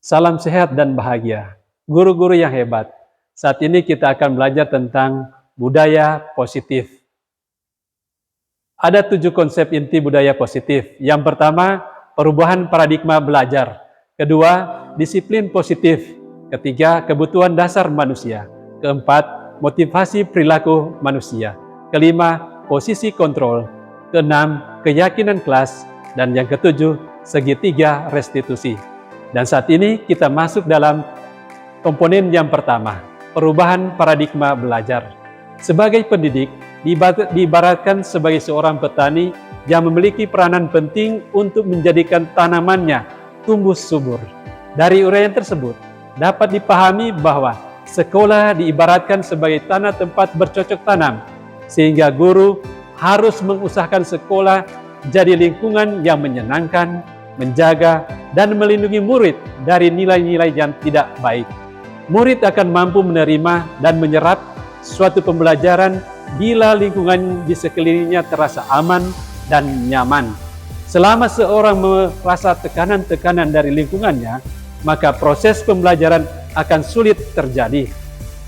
Salam sehat dan bahagia. Guru-guru yang hebat, saat ini kita akan belajar tentang budaya positif. Ada 7 konsep inti budaya positif. Yang pertama, perubahan paradigma belajar. Kedua, disiplin positif. Ketiga, kebutuhan dasar manusia. Keempat, motivasi perilaku manusia. Kelima, posisi kontrol. Keenam, keyakinan kelas. Dan yang ketujuh, segitiga restitusi. Dan saat ini kita masuk dalam komponen yang pertama, perubahan paradigma belajar. Sebagai pendidik, diibaratkan sebagai seorang petani yang memiliki peranan penting untuk menjadikan tanamannya tumbuh subur. Dari uraian tersebut, dapat dipahami bahwa sekolah diibaratkan sebagai tanah tempat bercocok tanam, sehingga guru harus mengusahakan sekolah jadi lingkungan yang menyenangkan, menjaga, dan melindungi murid dari nilai-nilai yang tidak baik. Murid akan mampu menerima dan menyerap suatu pembelajaran bila lingkungan di sekelilingnya terasa aman dan nyaman. Selama seorang merasa tekanan-tekanan dari lingkungannya, maka proses pembelajaran akan sulit terjadi.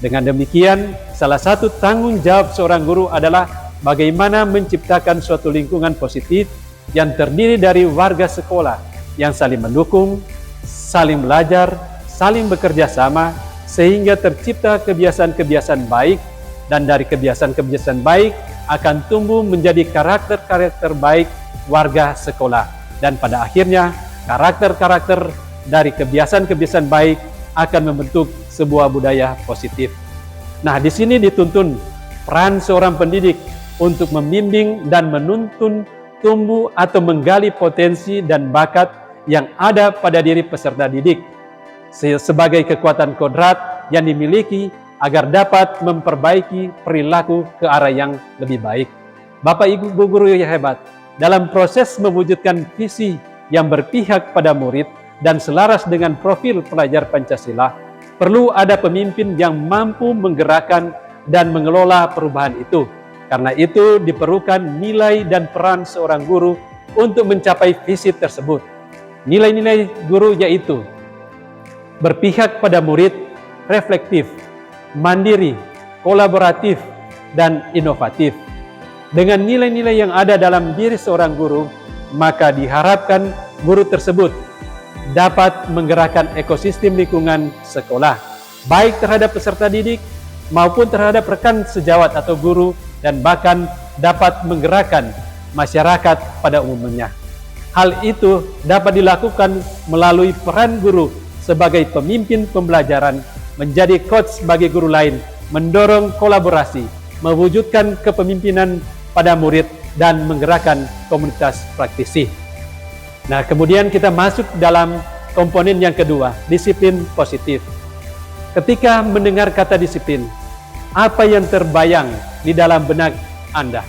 Dengan demikian, salah satu tanggung jawab seorang guru adalah bagaimana menciptakan suatu lingkungan positif yang terdiri dari warga sekolah yang saling mendukung, saling belajar, saling bekerja sama, sehingga tercipta kebiasaan-kebiasaan baik, dan dari kebiasaan-kebiasaan baik akan tumbuh menjadi karakter-karakter baik warga sekolah. Dan pada akhirnya, karakter-karakter dari kebiasaan-kebiasaan baik akan membentuk sebuah budaya positif. Nah, di sini dituntun peran seorang pendidik untuk membimbing dan menuntun tumbuh atau menggali potensi dan bakat yang ada pada diri peserta didik sebagai kekuatan kodrat yang dimiliki agar dapat memperbaiki perilaku ke arah yang lebih baik. Bapak Ibu guru yang hebat, dalam proses mewujudkan visi yang berpihak pada murid dan selaras dengan profil pelajar Pancasila, perlu ada pemimpin yang mampu menggerakkan dan mengelola perubahan itu. Karena itu diperlukan nilai dan peran seorang guru untuk mencapai visi tersebut. Nilai-nilai guru yaitu berpihak pada murid, reflektif, mandiri, kolaboratif, dan inovatif. Dengan nilai-nilai yang ada dalam diri seorang guru, maka diharapkan guru tersebut dapat menggerakkan ekosistem lingkungan sekolah, baik terhadap peserta didik maupun terhadap rekan sejawat atau guru, dan bahkan dapat menggerakkan masyarakat pada umumnya. Hal itu dapat dilakukan melalui peran guru sebagai pemimpin pembelajaran, menjadi coach bagi guru lain, mendorong kolaborasi, mewujudkan kepemimpinan pada murid, dan menggerakkan komunitas praktisi. Nah, kemudian kita masuk dalam komponen yang kedua, disiplin positif. Ketika mendengar kata disiplin, apa yang terbayang di dalam benak Anda?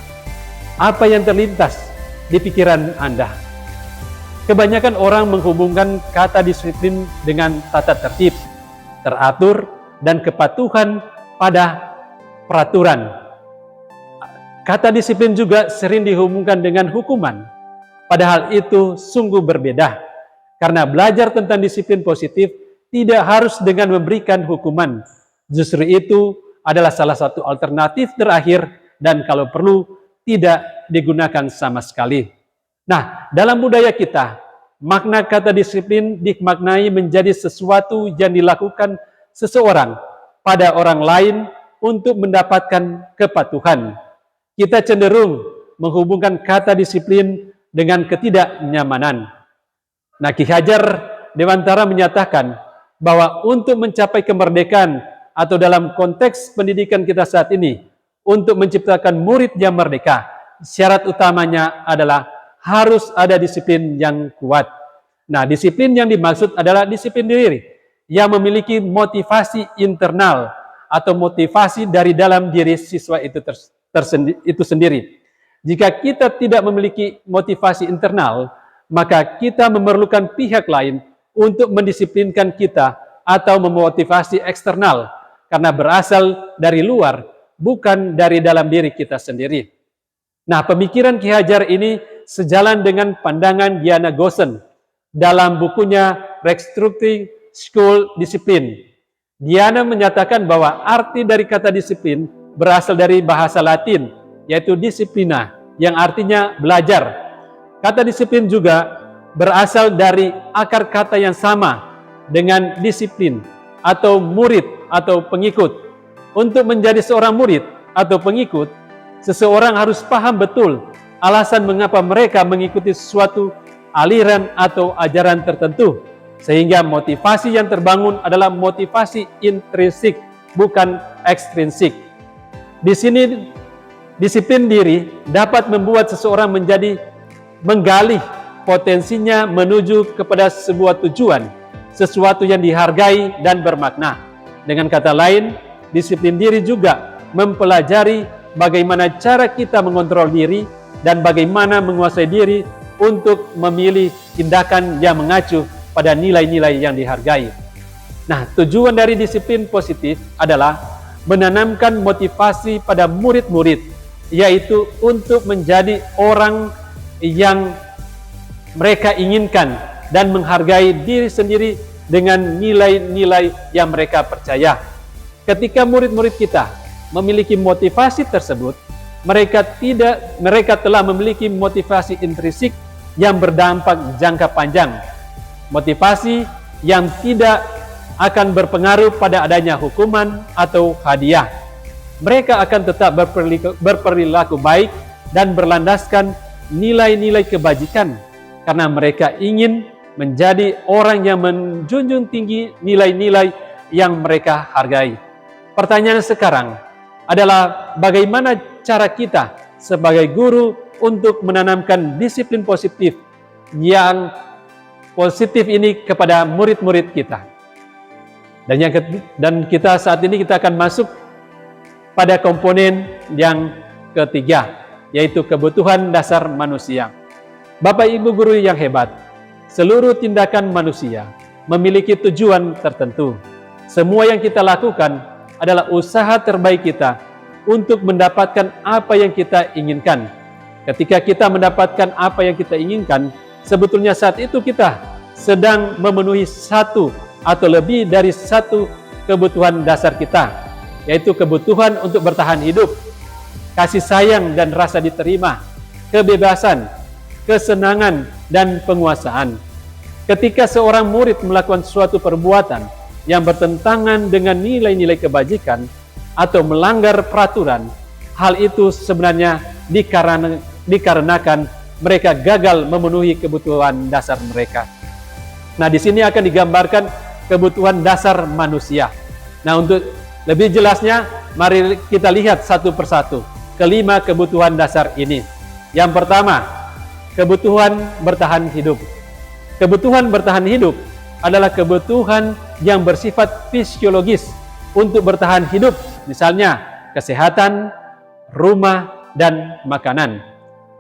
Apa yang terlintas di pikiran Anda? Kebanyakan orang menghubungkan kata disiplin dengan tata tertib, teratur, dan kepatuhan pada peraturan. Kata disiplin juga sering dihubungkan dengan hukuman. Padahal itu sungguh berbeda. Karena belajar tentang disiplin positif tidak harus dengan memberikan hukuman. Justru itu adalah salah satu alternatif terakhir, dan kalau perlu tidak digunakan sama sekali. Nah, dalam budaya kita, makna kata disiplin dimaknai menjadi sesuatu yang dilakukan seseorang pada orang lain untuk mendapatkan kepatuhan. Kita cenderung menghubungkan kata disiplin dengan ketidaknyamanan. Nah, Ki Hajar Dewantara menyatakan bahwa untuk mencapai kemerdekaan atau dalam konteks pendidikan kita saat ini, untuk menciptakan murid yang merdeka, syarat utamanya adalah harus ada disiplin yang kuat. Nah, disiplin yang dimaksud adalah disiplin diri yang memiliki motivasi internal atau motivasi dari dalam diri siswa itu sendiri. Jika kita tidak memiliki motivasi internal, maka kita memerlukan pihak lain untuk mendisiplinkan kita atau memotivasi eksternal, karena berasal dari luar, bukan dari dalam diri kita sendiri. Nah, pemikiran Ki Hajar ini sejalan dengan pandangan Diana Gosen dalam bukunya Restructuring school disiplin. Diana menyatakan bahwa arti dari kata disiplin berasal dari bahasa Latin, yaitu disciplina, yang artinya belajar. Kata disiplin juga berasal dari akar kata yang sama dengan disiplin atau murid atau pengikut. Untuk menjadi seorang murid atau pengikut, seseorang harus paham betul alasan mengapa mereka mengikuti suatu aliran atau ajaran tertentu, sehingga motivasi yang terbangun adalah motivasi intrinsik, bukan ekstrinsik. Di sini, disiplin diri dapat membuat seseorang menjadi menggali potensinya menuju kepada sebuah tujuan, sesuatu yang dihargai dan bermakna. Dengan kata lain, disiplin diri juga mempelajari bagaimana cara kita mengontrol diri dan bagaimana menguasai diri untuk memilih tindakan yang mengacu pada nilai-nilai yang dihargai. Nah, tujuan dari disiplin positif adalah menanamkan motivasi pada murid-murid, yaitu untuk menjadi orang yang mereka inginkan dan menghargai diri sendiri dengan nilai-nilai yang mereka percaya. Ketika murid-murid kita memiliki motivasi tersebut, mereka telah memiliki motivasi intrinsik yang berdampak jangka panjang. Motivasi yang tidak akan berpengaruh pada adanya hukuman atau hadiah. Mereka akan tetap berperilaku baik dan berlandaskan nilai-nilai kebajikan, karena mereka ingin menjadi orang yang menjunjung tinggi nilai-nilai yang mereka hargai. Pertanyaan sekarang adalah bagaimana cara kita sebagai guru untuk menanamkan disiplin positif yang positif ini kepada murid-murid kita. Dan kita saat ini kita akan masuk pada komponen yang ketiga, yaitu kebutuhan dasar manusia. Bapak Ibu guru yang hebat, seluruh tindakan manusia memiliki tujuan tertentu. Semua yang kita lakukan adalah usaha terbaik kita untuk mendapatkan apa yang kita inginkan. Ketika kita mendapatkan apa yang kita inginkan, sebetulnya saat itu kita sedang memenuhi satu atau lebih dari satu kebutuhan dasar kita, yaitu kebutuhan untuk bertahan hidup, kasih sayang dan rasa diterima, kebebasan, kesenangan, dan penguasaan. Ketika seorang murid melakukan suatu perbuatan yang bertentangan dengan nilai-nilai kebajikan atau melanggar peraturan, hal itu sebenarnya dikarenakan mereka gagal memenuhi kebutuhan dasar mereka. Nah, di sini akan digambarkan kebutuhan dasar manusia. Nah, untuk lebih jelasnya, mari kita lihat satu persatu kelima kebutuhan dasar ini. Yang pertama, kebutuhan bertahan hidup. Kebutuhan bertahan hidup adalah kebutuhan yang bersifat fisiologis untuk bertahan hidup, misalnya kesehatan, rumah, dan makanan.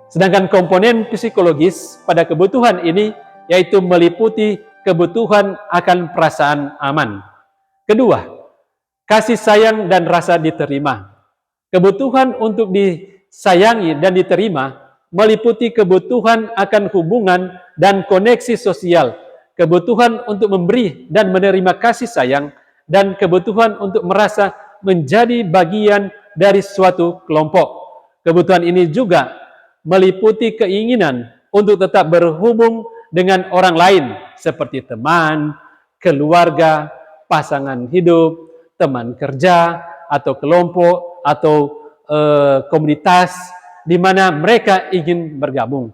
Sedangkan komponen psikologis pada kebutuhan ini yaitu meliputi kebutuhan akan perasaan aman. Kedua, kasih sayang dan rasa diterima. Kebutuhan untuk disayangi dan diterima meliputi kebutuhan akan hubungan dan koneksi sosial, kebutuhan untuk memberi dan menerima kasih sayang, dan kebutuhan untuk merasa menjadi bagian dari suatu kelompok. Kebutuhan ini juga meliputi keinginan untuk tetap berhubung dengan orang lain seperti teman, keluarga, pasangan hidup, teman kerja, atau kelompok, atau komunitas di mana mereka ingin bergabung.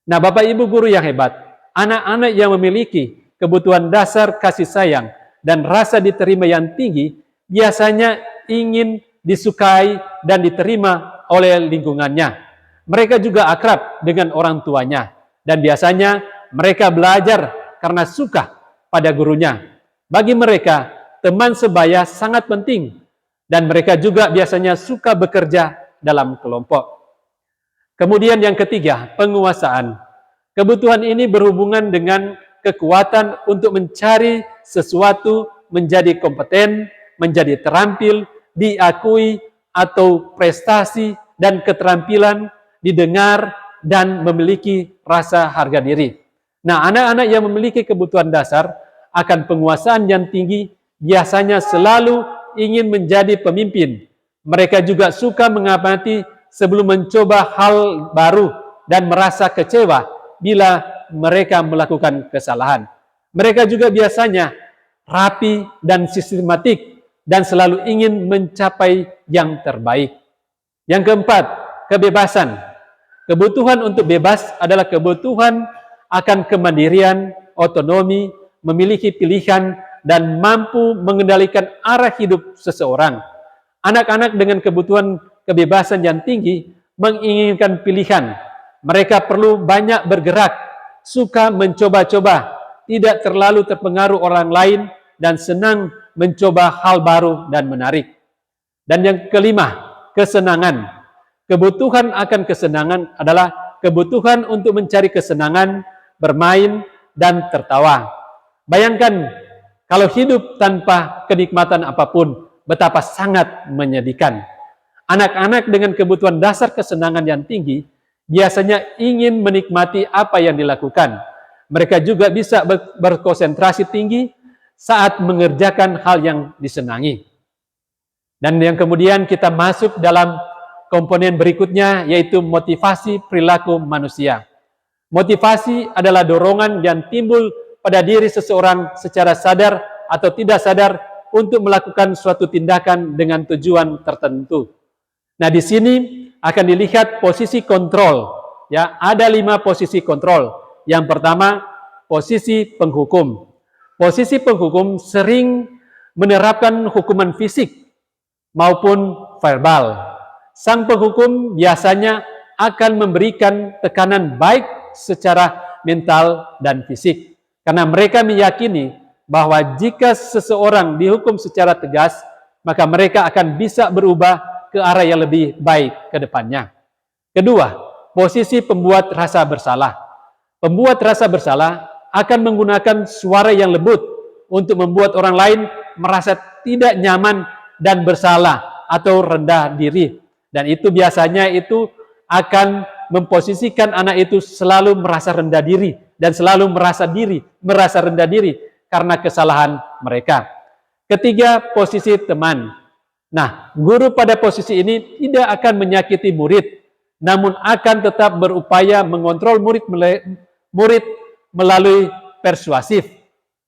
Nah, Bapak Ibu guru yang hebat, anak-anak yang memiliki kebutuhan dasar kasih sayang dan rasa diterima yang tinggi biasanya ingin disukai dan diterima oleh lingkungannya. Mereka juga akrab dengan orang tuanya dan biasanya mereka belajar karena suka pada gurunya. Bagi mereka, teman sebaya sangat penting dan mereka juga biasanya suka bekerja dalam kelompok. Kemudian yang ketiga, penguasaan. Kebutuhan ini berhubungan dengan kekuatan untuk mencari sesuatu, menjadi kompeten, menjadi terampil, diakui, atau prestasi dan keterampilan, didengar, dan memiliki rasa harga diri. Nah, anak-anak yang memiliki kebutuhan dasar akan penguasaan yang tinggi biasanya selalu ingin menjadi pemimpin. Mereka juga suka mengamati sebelum mencoba hal baru dan merasa kecewa bila mereka melakukan kesalahan. Mereka juga biasanya rapi dan sistematik dan selalu ingin mencapai yang terbaik. Yang keempat, kebebasan. Kebutuhan untuk bebas adalah kebutuhan akan kemandirian, otonomi, memiliki pilihan, dan mampu mengendalikan arah hidup seseorang. Anak-anak dengan kebutuhan kebebasan yang tinggi menginginkan pilihan. Mereka perlu banyak bergerak, suka mencoba-coba, tidak terlalu terpengaruh orang lain, dan senang mencoba hal baru dan menarik. Dan yang kelima, kesenangan. Kebutuhan akan kesenangan adalah kebutuhan untuk mencari kesenangan, bermain, dan tertawa. Bayangkan kalau hidup tanpa kenikmatan apapun, betapa sangat menyedihkan. Anak-anak dengan kebutuhan dasar kesenangan yang tinggi biasanya ingin menikmati apa yang dilakukan. Mereka juga bisa berkonsentrasi tinggi saat mengerjakan hal yang disenangi. Dan yang kemudian kita masuk dalam komponen berikutnya, yaitu motivasi perilaku manusia. Motivasi adalah dorongan yang timbul pada diri seseorang secara sadar atau tidak sadar untuk melakukan suatu tindakan dengan tujuan tertentu. Nah, di sini akan dilihat posisi kontrol. Ya, ada 5 posisi kontrol. Yang pertama, posisi penghukum. Posisi penghukum sering menerapkan hukuman fisik maupun verbal. Sang penghukum biasanya akan memberikan tekanan baik secara mental dan fisik. Karena mereka meyakini bahwa jika seseorang dihukum secara tegas, maka mereka akan bisa berubah ke arah yang lebih baik ke depannya. Kedua, posisi pembuat rasa bersalah. Pembuat rasa bersalah akan menggunakan suara yang lembut untuk membuat orang lain merasa tidak nyaman dan bersalah atau rendah diri. Dan itu biasanya itu akan memposisikan anak itu selalu merasa rendah diri dan selalu merasa rendah diri karena kesalahan mereka. Ketiga, posisi teman. Nah, guru pada posisi ini tidak akan menyakiti murid, namun akan tetap berupaya mengontrol murid melalui persuasif.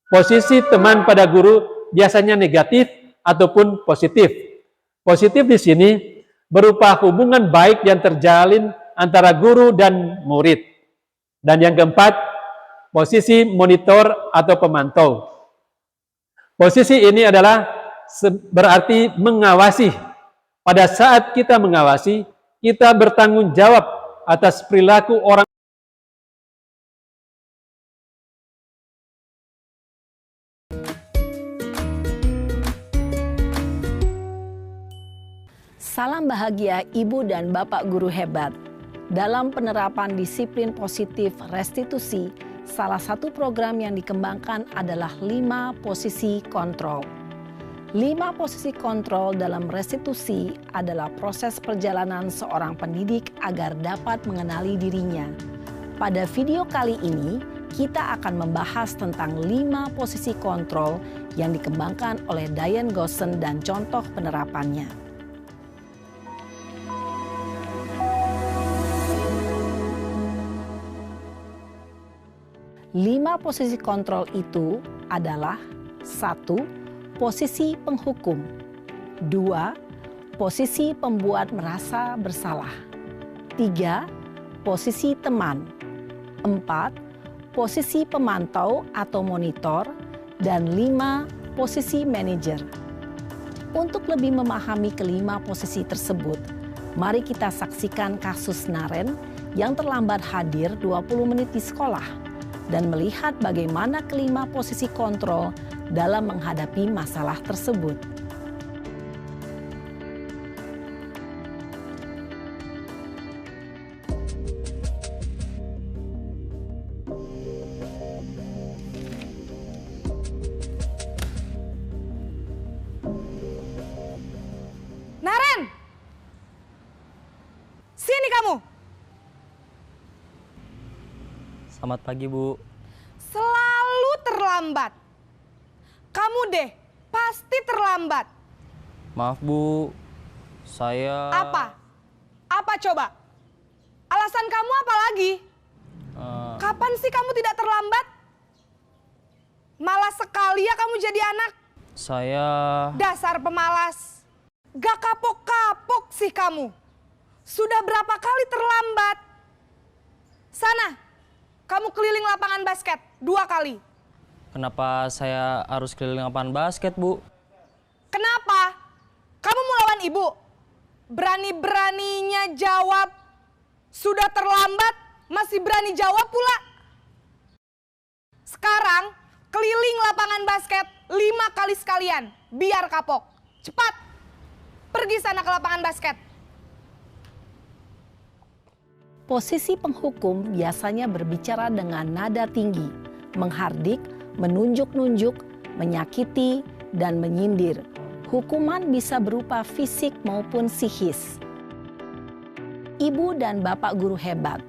Posisi teman pada guru biasanya negatif ataupun positif. Positif di sini berupa hubungan baik yang terjalin antara guru dan murid. Dan yang keempat, posisi monitor atau pemantau. Posisi ini adalah berarti mengawasi. Pada saat kita mengawasi, kita bertanggung jawab atas perilaku orang. Salam bahagia Ibu dan Bapak guru hebat. Dalam penerapan disiplin positif restitusi, salah satu program yang dikembangkan adalah 5 posisi kontrol. 5 posisi kontrol dalam restitusi adalah proses perjalanan seorang pendidik agar dapat mengenali dirinya. Pada video kali ini, kita akan membahas tentang 5 posisi kontrol yang dikembangkan oleh Diane Gosson dan contoh penerapannya. 5 posisi kontrol itu adalah 1. Posisi penghukum. 2. Posisi pembuat merasa bersalah. 3. Posisi teman. 4. Posisi pemantau atau monitor. Dan 5. Posisi manajer. Untuk lebih memahami kelima posisi tersebut, mari kita saksikan kasus Naren yang terlambat hadir 20 menit di sekolah dan melihat bagaimana kelima posisi kontrol dalam menghadapi masalah tersebut. Naren! Sini kamu! Selamat pagi, Bu. Selalu terlambat. Kamu deh, pasti terlambat. Maaf Bu, saya... Apa? Apa coba? Alasan kamu apa lagi? Kapan sih kamu tidak terlambat? Malas sekali ya kamu jadi anak. Saya... Dasar pemalas. Gak kapok-kapok sih kamu. Sudah berapa kali terlambat? Sana, kamu keliling lapangan basket 2 kali. Kenapa saya harus keliling lapangan basket, Bu? Kenapa? Kamu mau lawan ibu? Berani-beraninya jawab. Sudah terlambat, masih berani jawab pula. Sekarang, keliling lapangan basket 5 kali sekalian. Biar kapok. Cepat, pergi sana ke lapangan basket. Posisi penghukum biasanya berbicara dengan nada tinggi, menghardik, menunjuk-nunjuk, menyakiti, dan menyindir. Hukuman bisa berupa fisik maupun psikis. Ibu dan bapak guru hebat.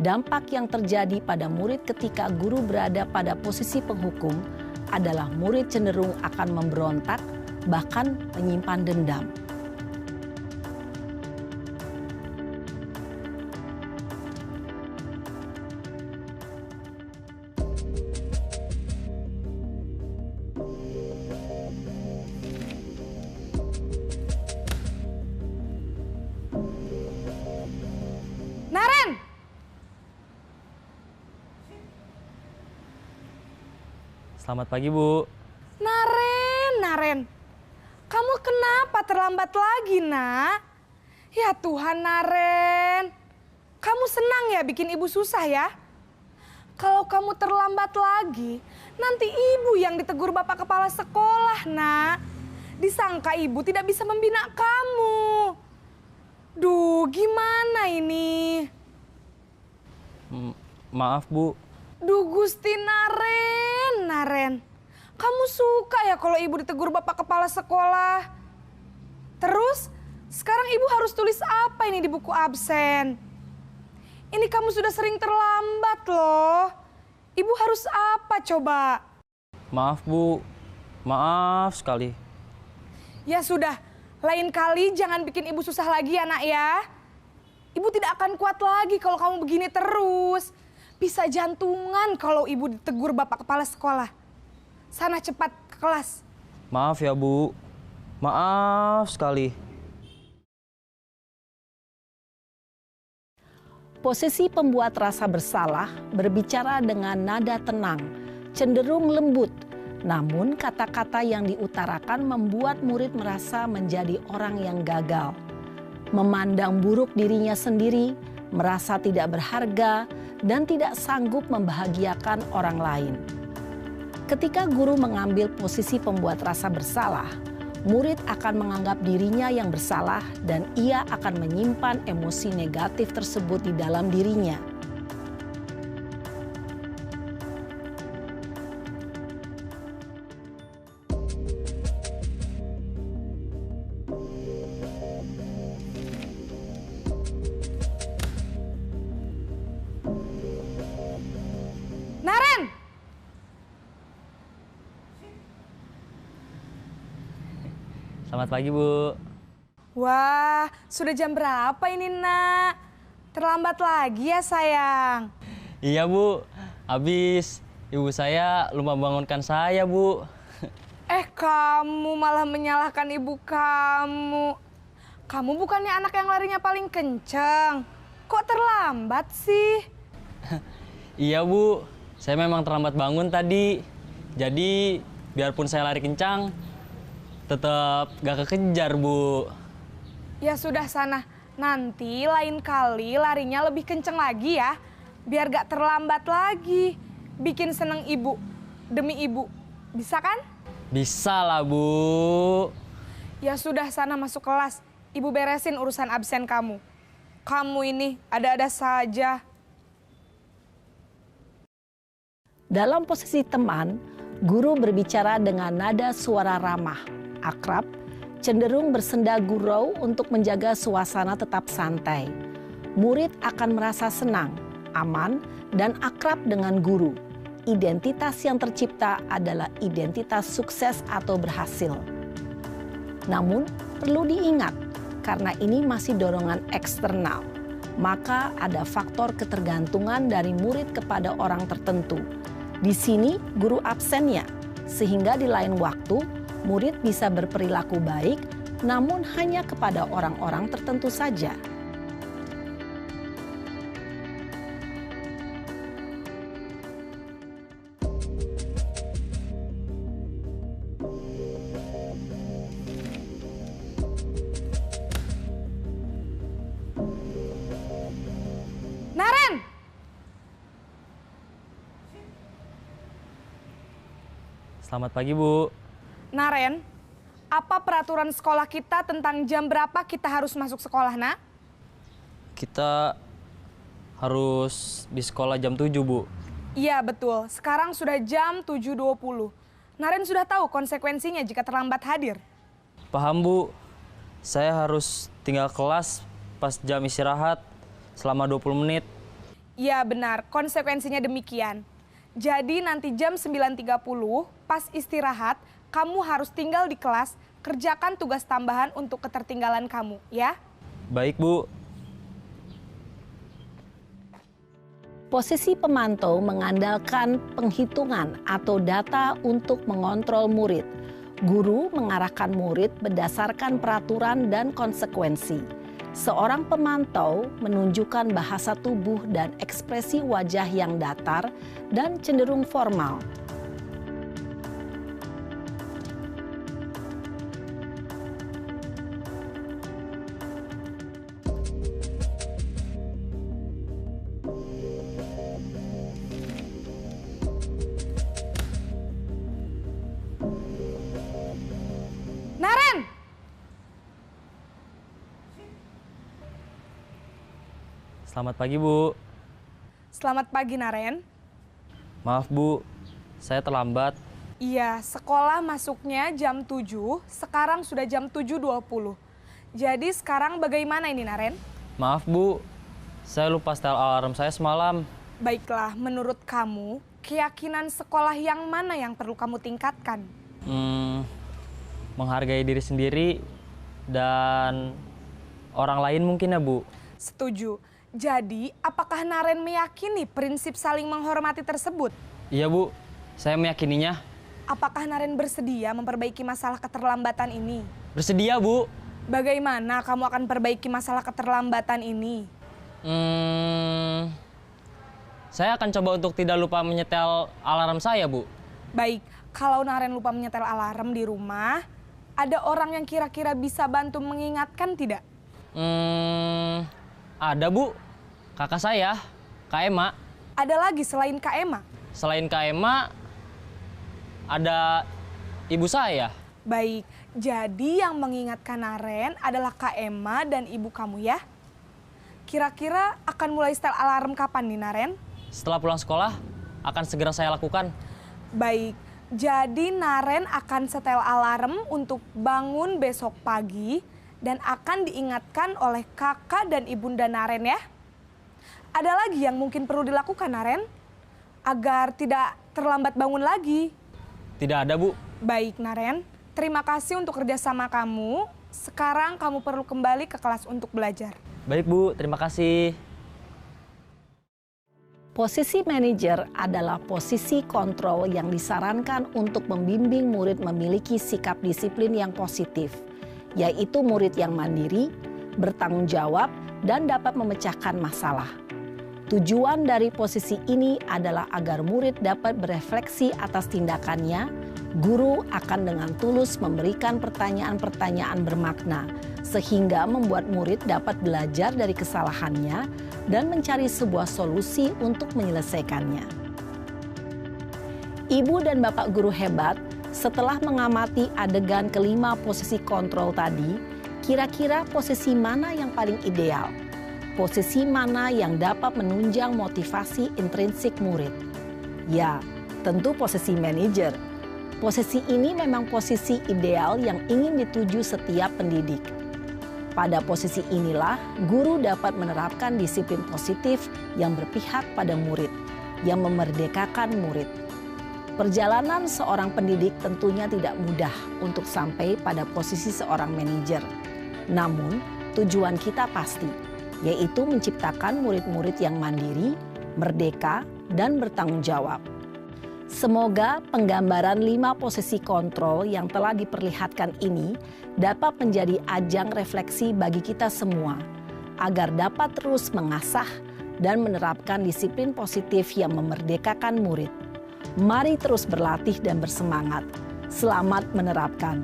Dampak yang terjadi pada murid ketika guru berada pada posisi penghukum adalah murid cenderung akan memberontak, bahkan menyimpan dendam. Naren! Selamat pagi, Bu. Naren. Kamu kenapa terlambat lagi, nak? Ya Tuhan, Naren. Kamu senang ya bikin ibu susah ya? Kalau kamu terlambat lagi, nanti ibu yang ditegur bapak kepala sekolah, nak. Disangka ibu tidak bisa membina kamu. Duh, gimana ini? Maaf, Bu. Duh, Gusti Naren. Kamu suka ya kalau ibu ditegur bapak kepala sekolah? Terus, sekarang ibu harus tulis apa ini di buku absen? Ini kamu sudah sering terlambat loh. Ibu harus apa coba? Maaf, Bu. Maaf sekali. Ya sudah, lain kali jangan bikin ibu susah lagi ya, nak ya. Ibu tidak akan kuat lagi kalau kamu begini terus. Bisa jantungan kalau ibu ditegur bapak kepala sekolah. Sana cepat ke kelas. Maaf ya, Bu. Maaf sekali. Posisi pembuat rasa bersalah berbicara dengan nada tenang, cenderung lembut. Namun kata-kata yang diutarakan membuat murid merasa menjadi orang yang gagal. Memandang buruk dirinya sendiri, merasa tidak berharga, dan tidak sanggup membahagiakan orang lain. Ketika guru mengambil posisi pembuat rasa bersalah, murid akan menganggap dirinya yang bersalah dan ia akan menyimpan emosi negatif tersebut di dalam dirinya. Naren! Selamat pagi, Bu. Wah, sudah jam berapa ini, nak? Terlambat lagi ya, sayang. Iya, Bu. Habis ibu saya lupa bangunkan saya, Bu. Kamu malah menyalahkan ibu kamu. Kamu bukannya anak yang larinya paling kenceng. Kok terlambat sih? Iya, Bu. Saya memang terlambat bangun tadi. Jadi, biarpun saya lari kencang, tetap gak kekejar, Bu. Ya sudah sana, nanti lain kali larinya lebih kenceng lagi ya. Biar gak terlambat lagi. Bikin seneng ibu, demi ibu. Bisa kan? Bisa lah, Bu. Ya sudah sana masuk kelas. Ibu beresin urusan absen kamu. Kamu ini ada-ada saja. Dalam posisi teman, guru berbicara dengan nada suara ramah, akrab, cenderung bersenda gurau untuk menjaga suasana tetap santai. Murid akan merasa senang, aman, dan akrab dengan guru. identitas yang tercipta adalah identitas sukses atau berhasil. Namun, perlu diingat, karena ini masih dorongan eksternal, maka ada faktor ketergantungan dari murid kepada orang tertentu. Di sini, guru absennya, sehingga di lain waktu, murid bisa berperilaku baik, namun hanya kepada orang-orang tertentu saja. Naren! Selamat pagi, Bu. Naren, apa peraturan sekolah kita tentang jam berapa kita harus masuk sekolah, nak? Kita harus di sekolah jam 7, Bu. Iya, betul. Sekarang sudah jam 7.20. Naren sudah tahu konsekuensinya jika terlambat hadir. Paham, Bu. Saya harus tinggal kelas pas jam istirahat selama 20 menit. Iya, benar. Konsekuensinya demikian. Jadi nanti jam 9.30 pas istirahat, kamu harus tinggal di kelas, kerjakan tugas tambahan untuk ketertinggalan kamu, ya? Baik, Bu. Posisi pemantau mengandalkan penghitungan atau data untuk mengontrol murid. Guru mengarahkan murid berdasarkan peraturan dan konsekuensi. Seorang pemantau menunjukkan bahasa tubuh dan ekspresi wajah yang datar dan cenderung formal. Naren! Selamat pagi, Bu. Selamat pagi, Naren. Maaf, Bu. Saya terlambat. Iya, sekolah masuknya jam 7, sekarang sudah jam 7.20. Jadi sekarang bagaimana ini, Naren? Maaf, Bu. Saya lupa setel alarm saya semalam. Baiklah, menurut kamu, keyakinan sekolah yang mana yang perlu kamu tingkatkan? Menghargai diri sendiri dan orang lain mungkin ya, Bu. Setuju. Jadi, apakah Naren meyakini prinsip saling menghormati tersebut? Iya, Bu. Saya meyakininya. Apakah Naren bersedia memperbaiki masalah keterlambatan ini? Bersedia, Bu. Bagaimana kamu akan perbaiki masalah keterlambatan ini? Saya akan coba untuk tidak lupa menyetel alarm saya, Bu. Baik, kalau Naren lupa menyetel alarm di rumah, ada orang yang kira-kira bisa bantu mengingatkan tidak? Ada, Bu. Kakak saya, Kak Ema. Ada lagi selain Kak Ema? Selain Kak Ema, ada ibu saya. Baik, jadi yang mengingatkan Naren adalah Kak Ema dan ibu kamu ya? Kira-kira akan mulai setel alarm kapan nih, Naren? Setelah pulang sekolah, akan segera saya lakukan. Baik, jadi Naren akan setel alarm untuk bangun besok pagi dan akan diingatkan oleh kakak dan ibunda Naren ya. Ada lagi yang mungkin perlu dilakukan, Naren? Agar tidak terlambat bangun lagi. Tidak ada, Bu. Baik, Naren. Terima kasih untuk kerjasama kamu. Sekarang kamu perlu kembali ke kelas untuk belajar. Baik, Bu. Terima kasih. Posisi manajer adalah posisi kontrol yang disarankan untuk membimbing murid memiliki sikap disiplin yang positif, yaitu murid yang mandiri, bertanggung jawab, dan dapat memecahkan masalah. Tujuan dari posisi ini adalah agar murid dapat berefleksi atas tindakannya. Guru akan dengan tulus memberikan pertanyaan-pertanyaan bermakna, sehingga membuat murid dapat belajar dari kesalahannya dan mencari sebuah solusi untuk menyelesaikannya. Ibu dan Bapak guru hebat, setelah mengamati adegan kelima posisi kontrol tadi, kira-kira posisi mana yang paling ideal? Posisi mana yang dapat menunjang motivasi intrinsik murid? Ya, tentu posisi manajer. Posisi ini memang posisi ideal yang ingin dituju setiap pendidik. Pada posisi inilah, guru dapat menerapkan disiplin positif yang berpihak pada murid. yang memerdekakan murid. Perjalanan seorang pendidik tentunya tidak mudah untuk sampai pada posisi seorang manajer. Namun, tujuan kita pasti, yaitu menciptakan murid-murid yang mandiri, merdeka, dan bertanggung jawab. Semoga penggambaran 5 posisi kontrol yang telah diperlihatkan ini dapat menjadi ajang refleksi bagi kita semua, agar dapat terus mengasah dan menerapkan disiplin positif yang memerdekakan murid. Mari terus berlatih dan bersemangat. Selamat menerapkan.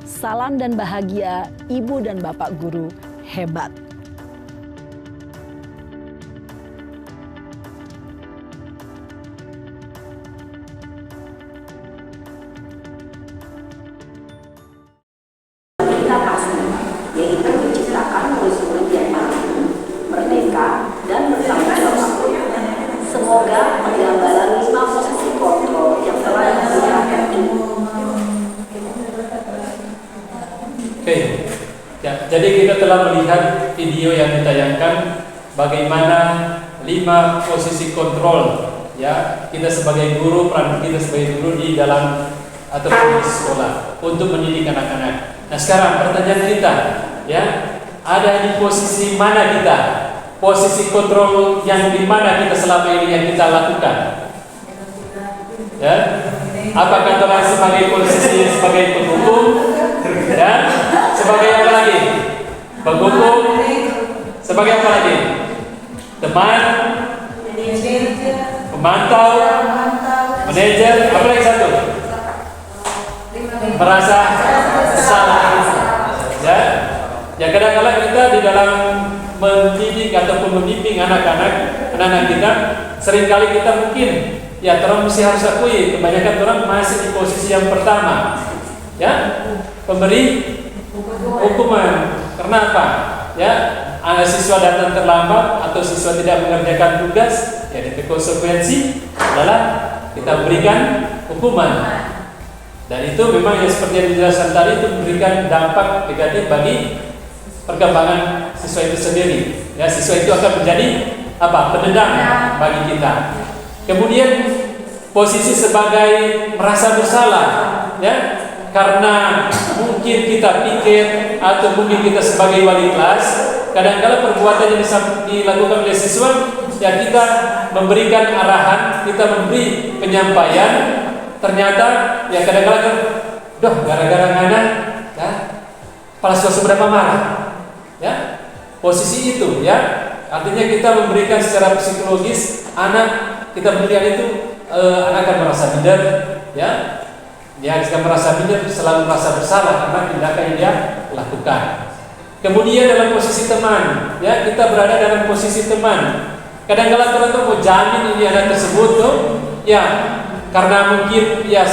Salam dan bahagia Ibu dan Bapak Guru hebat. Kita pasti, yaitu menciptakan murid-murid yang mandiri, merdeka, dan bertanggung jawab. Semoga penggambaran 5 posisi kontrol yang telah diperlihatkan ini. Oke, ya, jadi kita telah melihat video yang ditayangkan bagaimana 5 posisi kontrol ya kita sebagai guru, peran kita sebagai guru di dalam atau di sekolah untuk mendidik anak-anak. Nah sekarang pertanyaan kita ya, ada di posisi mana kita? Posisi kontrol yang di mana kita selama ini yang kita lakukan? Ya, apakah telah sebagai posisi sebagai penghukum? Ya, sebagai apa lagi? Penghukum? Sebagai apa lagi? Teman? Pemantau? Manajer? Apa lagi satu? Merasa salah. Ya, ya kadang-kadang kita di dalam mendidik ataupun membimbing anak-anak kita, seringkali kita mungkin ya orang mesti harus akui kebanyakan orang masih di posisi yang pertama ya, pemberi hukuman. Karena apa? Ya, siswa datang terlambat atau siswa tidak mengerjakan tugas, ya konsekuensi adalah kita berikan hukuman. Dan itu memang ya seperti yang dijelaskan tadi, itu memberikan dampak negatif bagi perkembangan siswa itu sendiri. Ya, siswa itu akan menjadi apa? Penendang bagi kita. Kemudian posisi sebagai merasa bersalah, ya, karena mungkin kita pikir atau mungkin kita sebagai wali kelas, kadang-kala perbuatan yang dilakukan oleh siswa, ya kita memberikan arahan, kita memberi penyampaian, ternyata ya kadang-kala doh gara-gara ngana, ya, kepala siswa berapa marah. Ya, posisi itu ya, artinya kita memberikan secara psikologis anak, kita berikan itu anak akan merasa minder, ya, dia akan merasa minder, selalu merasa bersalah karena tindakan yang dia lakukan. Kemudian dalam posisi teman, ya kita berada dalam posisi teman. Kadang-kala teman-teman mau jamin ini anak tersebut tuh, ya karena mungkin ya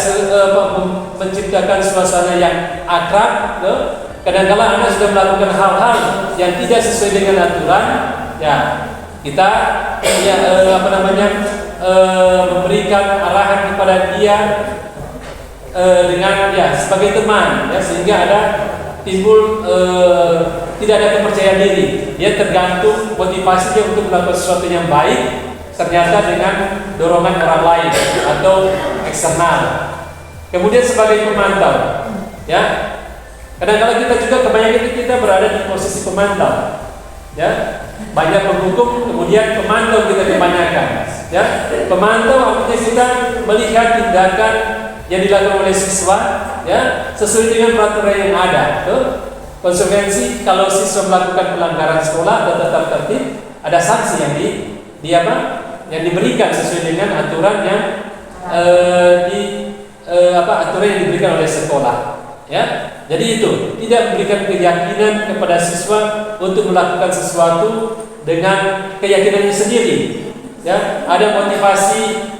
menciptakan suasana yang akrab, tuh. Kadang-kala anak sudah melakukan hal-hal yang tidak sesuai dengan aturan, ya kita ya memberikan arahan kepada dia dengan ya sebagai teman, ya sehingga ada timbul tidak ada kepercayaan diri. Dia tergantung motivasi dia untuk melakukan sesuatu yang baik, ternyata dengan dorongan orang lain atau eksternal. Kemudian sebagai pemantau, ya. Kadang-kadang kita juga kebanyakan kita berada di posisi pemantau, ya banyak menghukum, kemudian pemantau kita kebanyakan, ya pemantau artinya kita melihat tindakan yang dilakukan oleh siswa, ya sesuai dengan peraturan yang ada. Tuh, konsekuensi kalau siswa melakukan pelanggaran sekolah atau tata tertib, ada sanksi yang yang diberikan sesuai dengan aturan yang aturan yang diberikan oleh sekolah. Ya, jadi itu tidak memberikan keyakinan kepada siswa untuk melakukan sesuatu dengan keyakinannya sendiri. Ya, ada motivasi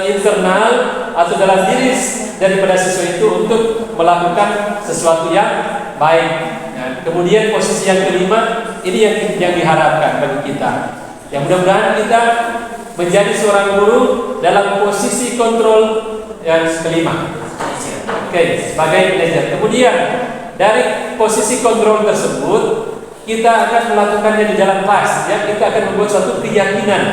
internal atau dalam diri daripada siswa itu untuk melakukan sesuatu yang baik. Nah, kemudian posisi yang kelima ini yang diharapkan bagi kita. Yang mudah-mudahan kita menjadi seorang guru dalam posisi kontrol yang kelima. Oke, sebagai manajer. Kemudian dari posisi kontrol tersebut kita akan melakukannya di dalam kelas, ya kita akan membuat suatu keyakinan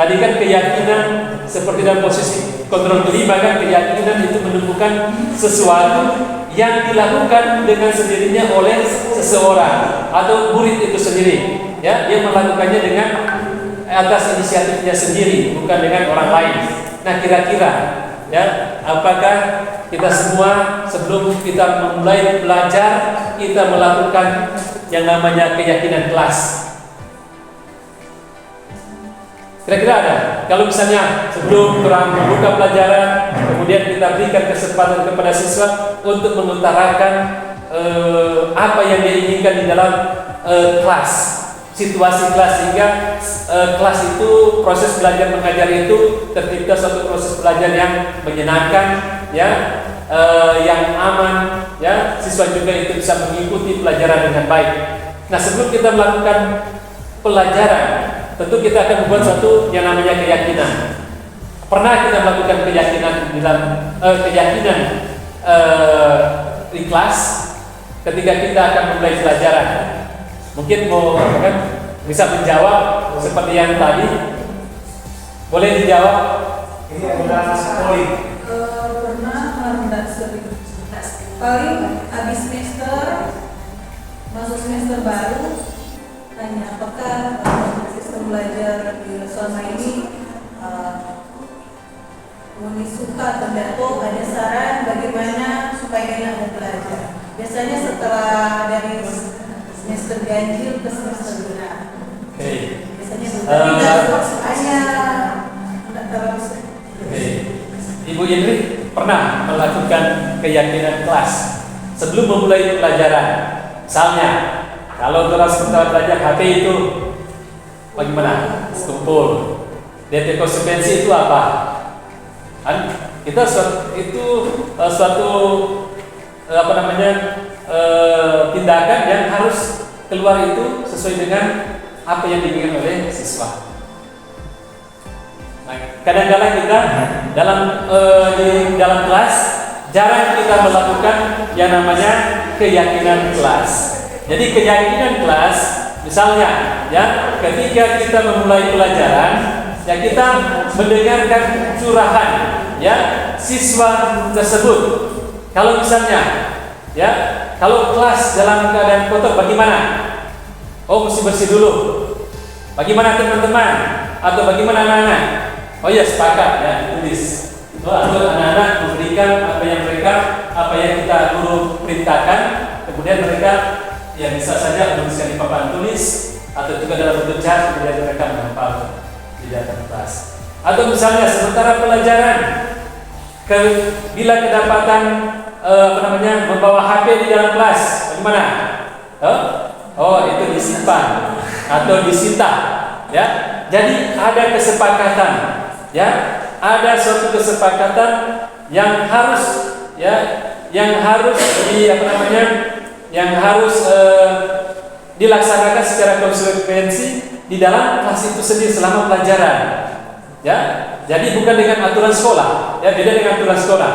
Tadi kan keyakinan seperti dalam posisi kontrol kelima kan, keyakinan itu menemukan sesuatu yang dilakukan dengan sendirinya oleh seseorang atau murid itu sendiri. Ya, dia melakukannya dengan atas inisiatifnya sendiri, bukan dengan orang lain. Nah, kira-kira ya, apakah kita semua sebelum kita memulai belajar kita melakukan yang namanya keyakinan kelas? Kira-kira ada? Kalau misalnya sebelum orang membuka pelajaran, kemudian kita berikan kesempatan kepada siswa untuk mengutarakan apa yang dia inginkan di dalam kelas, situasi kelas, sehingga kelas itu, proses belajar mengajar itu tercipta suatu proses belajar yang menyenangkan, ya, yang aman, ya, siswa juga itu bisa mengikuti pelajaran dengan baik. Nah, sebelum kita melakukan pelajaran, tentu kita akan membuat satu yang namanya keyakinan. Pernah kita melakukan keyakinan dalam di kelas ketika kita akan memulai pelajaran? Mungkin mau kan bisa menjawab seperti yang tadi. Boleh dijawab? Ini adalah poin. Pernah merendah paling habis semester, masuk semester baru, tanya apakah sistem belajar di selama ini Uni suka atau tidak, ada saran bagaimana supaya enak mau belajar. Biasanya setelah dari semester ganjil ke semester genap. Biasanya tidak terlalu. Ibu Indri pernah melakukan keyakinan kelas sebelum memulai pelajaran. Misalnya, kalau terus sebentar belajar HP itu bagaimana? Kumpul. DT konsekuensi itu apa? Kan kita itu suatu tindakan yang harus keluar itu sesuai dengan apa yang diinginkan oleh siswa. Nah, kadang-kadang kita di dalam kelas jarang kita melakukan yang namanya keyakinan kelas. Jadi keyakinan kelas, misalnya, ya, ketika kita memulai pelajaran, ya kita mendengarkan curahan, ya, siswa tersebut. Kalau misalnya, ya, kalau kelas dalam keadaan kotor, bagaimana? Oh, mesti bersih dulu. Bagaimana teman-teman? Atau bagaimana anak-anak? Oh ya, sepakat, ya, tulis. Atau anak-anak memberikan apa yang kita guru perintahkan, kemudian mereka ya bisa saja menuliskan di papan tulis atau juga dalam bentuk cat, kemudian mereka menghafal di dalam kelas. Atau misalnya sementara pelajaran, bila kedapatan membawa HP di dalam kelas, bagaimana? Oh, itu disimpan atau disita, ya. Jadi ada kesepakatan, ya, ada suatu kesepakatan yang harus, ya, yang harus dilaksanakan secara konsekuensi di dalam kelas itu sendiri selama pelajaran, ya. Jadi bukan dengan aturan sekolah, ya, beda dengan aturan sekolah,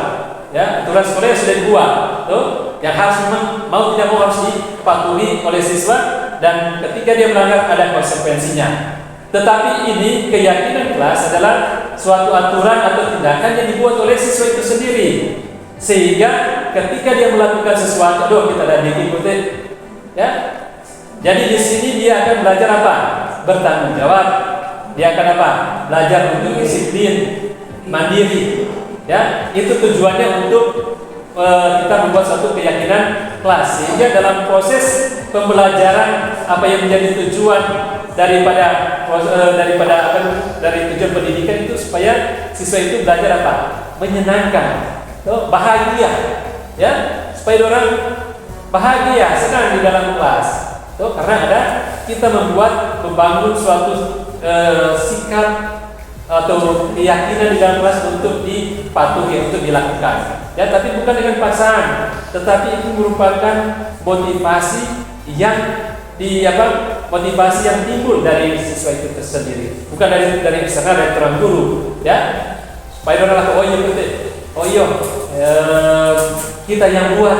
ya. Aturan sekolah yang sudah dibuat, tuh, yang harus mau tidak mau harus dipatuhi oleh siswa, dan ketika dia melanggar ada konsekuensinya. Tetapi ini keyakinan kelas adalah suatu aturan atau tindakan yang dibuat oleh siswa itu sendiri, sehingga ketika dia melakukan sesuatu, kita ada diikuti, ya. Jadi di sini dia akan belajar apa? Bertanggung jawab. Dia akan apa? Belajar untuk disiplin, mandiri, ya. Itu tujuannya untuk kita membuat suatu keyakinan kelas, sehingga dalam proses pembelajaran apa yang menjadi tujuan dari tujuan pendidikan itu supaya siswa itu belajar apa? Menyenangkan, bahagia, ya, supaya orang bahagia, senang di dalam kelas. Karena kita membangun suatu sikap atau keyakinan di dalam kelas untuk dipatuhi, untuk dilakukan. Ya, tapi bukan dengan paksaan, tetapi itu merupakan motivasi yang motivasi yang timbul dari siswa itu tersendiri, bukan dari eksternal, dari orang guru, ya. Supaya orang kita yang buat,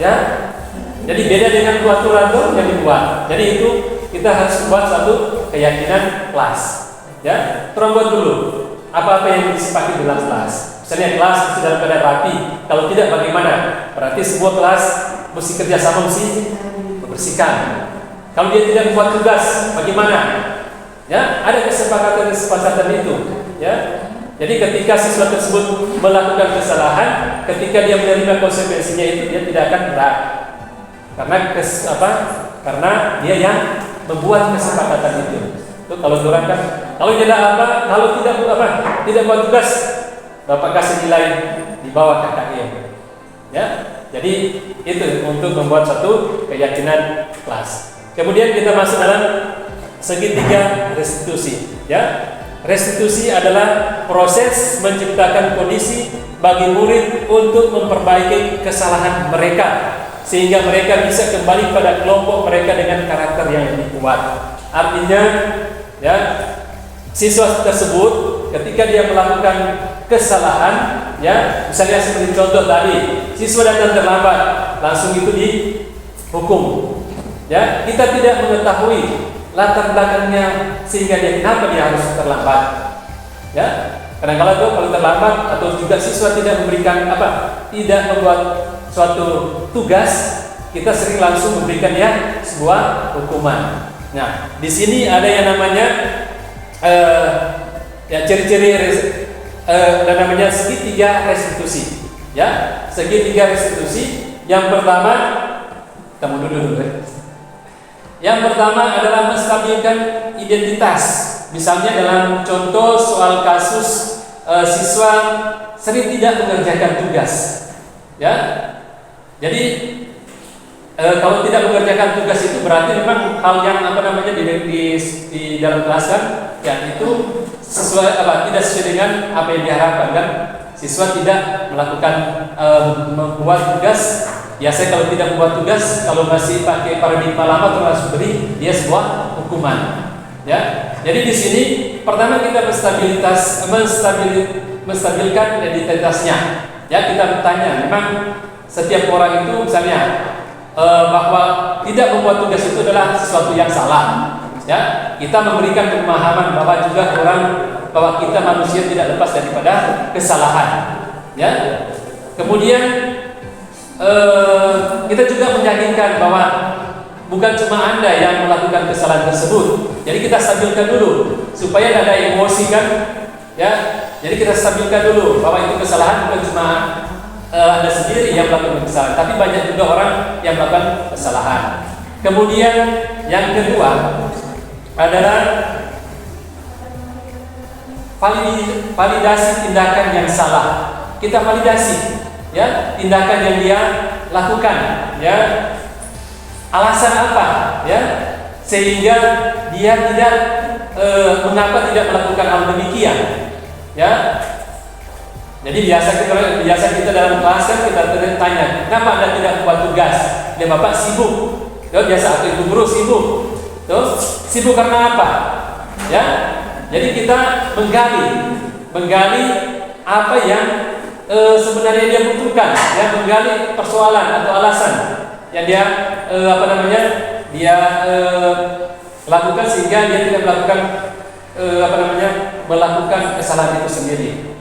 ya. Jadi beda dengan aturan yang dibuat. Jadi itu kita harus membuat satu keyakinan kelas. Ya, tolong buat dulu apa-apa yang disepakati dalam kelas. Misalnya kelas mesti dalam keadaan rapi. Kalau tidak bagaimana? Berarti semua kelas mesti kerjasama, mesti membersihkan. Kalau dia tidak membuat tugas, bagaimana? Ya, ada kesepakatan itu. Ya, jadi ketika siswa tersebut melakukan kesalahan, ketika dia menerima konsekuensinya itu dia tidak akan berat. Karena dia yang membuat kesepakatan itu. Itu kalau orang kan, kalau tidak buat tugas, Bapak kasih nilai di bawah KKM. Ya, jadi itu untuk membuat satu keyakinan kelas. Kemudian kita masuk dalam segitiga restitusi. Ya, restitusi adalah proses menciptakan kondisi bagi murid untuk memperbaiki kesalahan mereka, sehingga mereka bisa kembali pada kelompok mereka dengan karakter yang lebih kuat. Artinya, ya, siswa tersebut ketika dia melakukan kesalahan, ya, misalnya seperti contoh tadi, siswa datang terlambat, langsung itu dihukum. Ya, kita tidak mengetahui latar belakangnya sehingga kenapa dia harus terlambat. Ya, kadang-kadang tuh kalau terlambat atau juga siswa tidak memberikan tidak membuat suatu tugas, kita sering langsung memberikan dia sebuah hukuman. Nah, di sini ada yang namanya ciri-ciri dan namanya segitiga restitusi. Ya, segitiga restitusi. Yang pertama, kamu dulu. Yang pertama adalah menstabilkan identitas. Misalnya dalam contoh soal kasus siswa sering tidak mengerjakan tugas. Ya, jadi kalau tidak mengerjakan tugas itu berarti memang hal yang di dalam kelas kan, ya itu tidak sesuai dengan apa yang diharapkan kan. Siswa tidak melakukan membuat tugas. Biasanya kalau tidak membuat tugas, kalau masih pakai paradigma lama terus beri dia sebuah hukuman. Ya, jadi di sini pertama kita menstabilkan identitasnya. Ya, kita bertanya, memang setiap orang itu misalnya bahwa tidak membuat tugas itu adalah sesuatu yang salah. Ya, kita memberikan pemahaman bahwa kita manusia tidak lepas daripada kesalahan. Ya, kemudian kita juga meyakinkan bahwa bukan cuma Anda yang melakukan kesalahan tersebut. Jadi kita stabilkan dulu supaya tidak ada emosi kan. Ya, jadi kita stabilkan dulu bahwa itu kesalahan bukan cuma Anda sendiri yang melakukan kesalahan, tapi banyak juga orang yang melakukan kesalahan. Kemudian yang kedua adalah validasi tindakan yang salah. Kita validasi, ya, tindakan yang dia lakukan, ya, alasan apa, ya, sehingga dia tidak mengapa tidak melakukan hal demikian, ya. Jadi biasa kita dalam kelas kan kita tanya, kenapa Anda tidak membuat tugas? Ya, Bapak sibuk. Ya, biasa atau Ibu guru sibuk. Tuh, sibuk karena apa? Ya, jadi kita menggali apa yang sebenarnya dia butuhkan, ya, menggali persoalan atau alasan yang dia lakukan sehingga dia tidak melakukan melakukan kesalahan itu sendiri.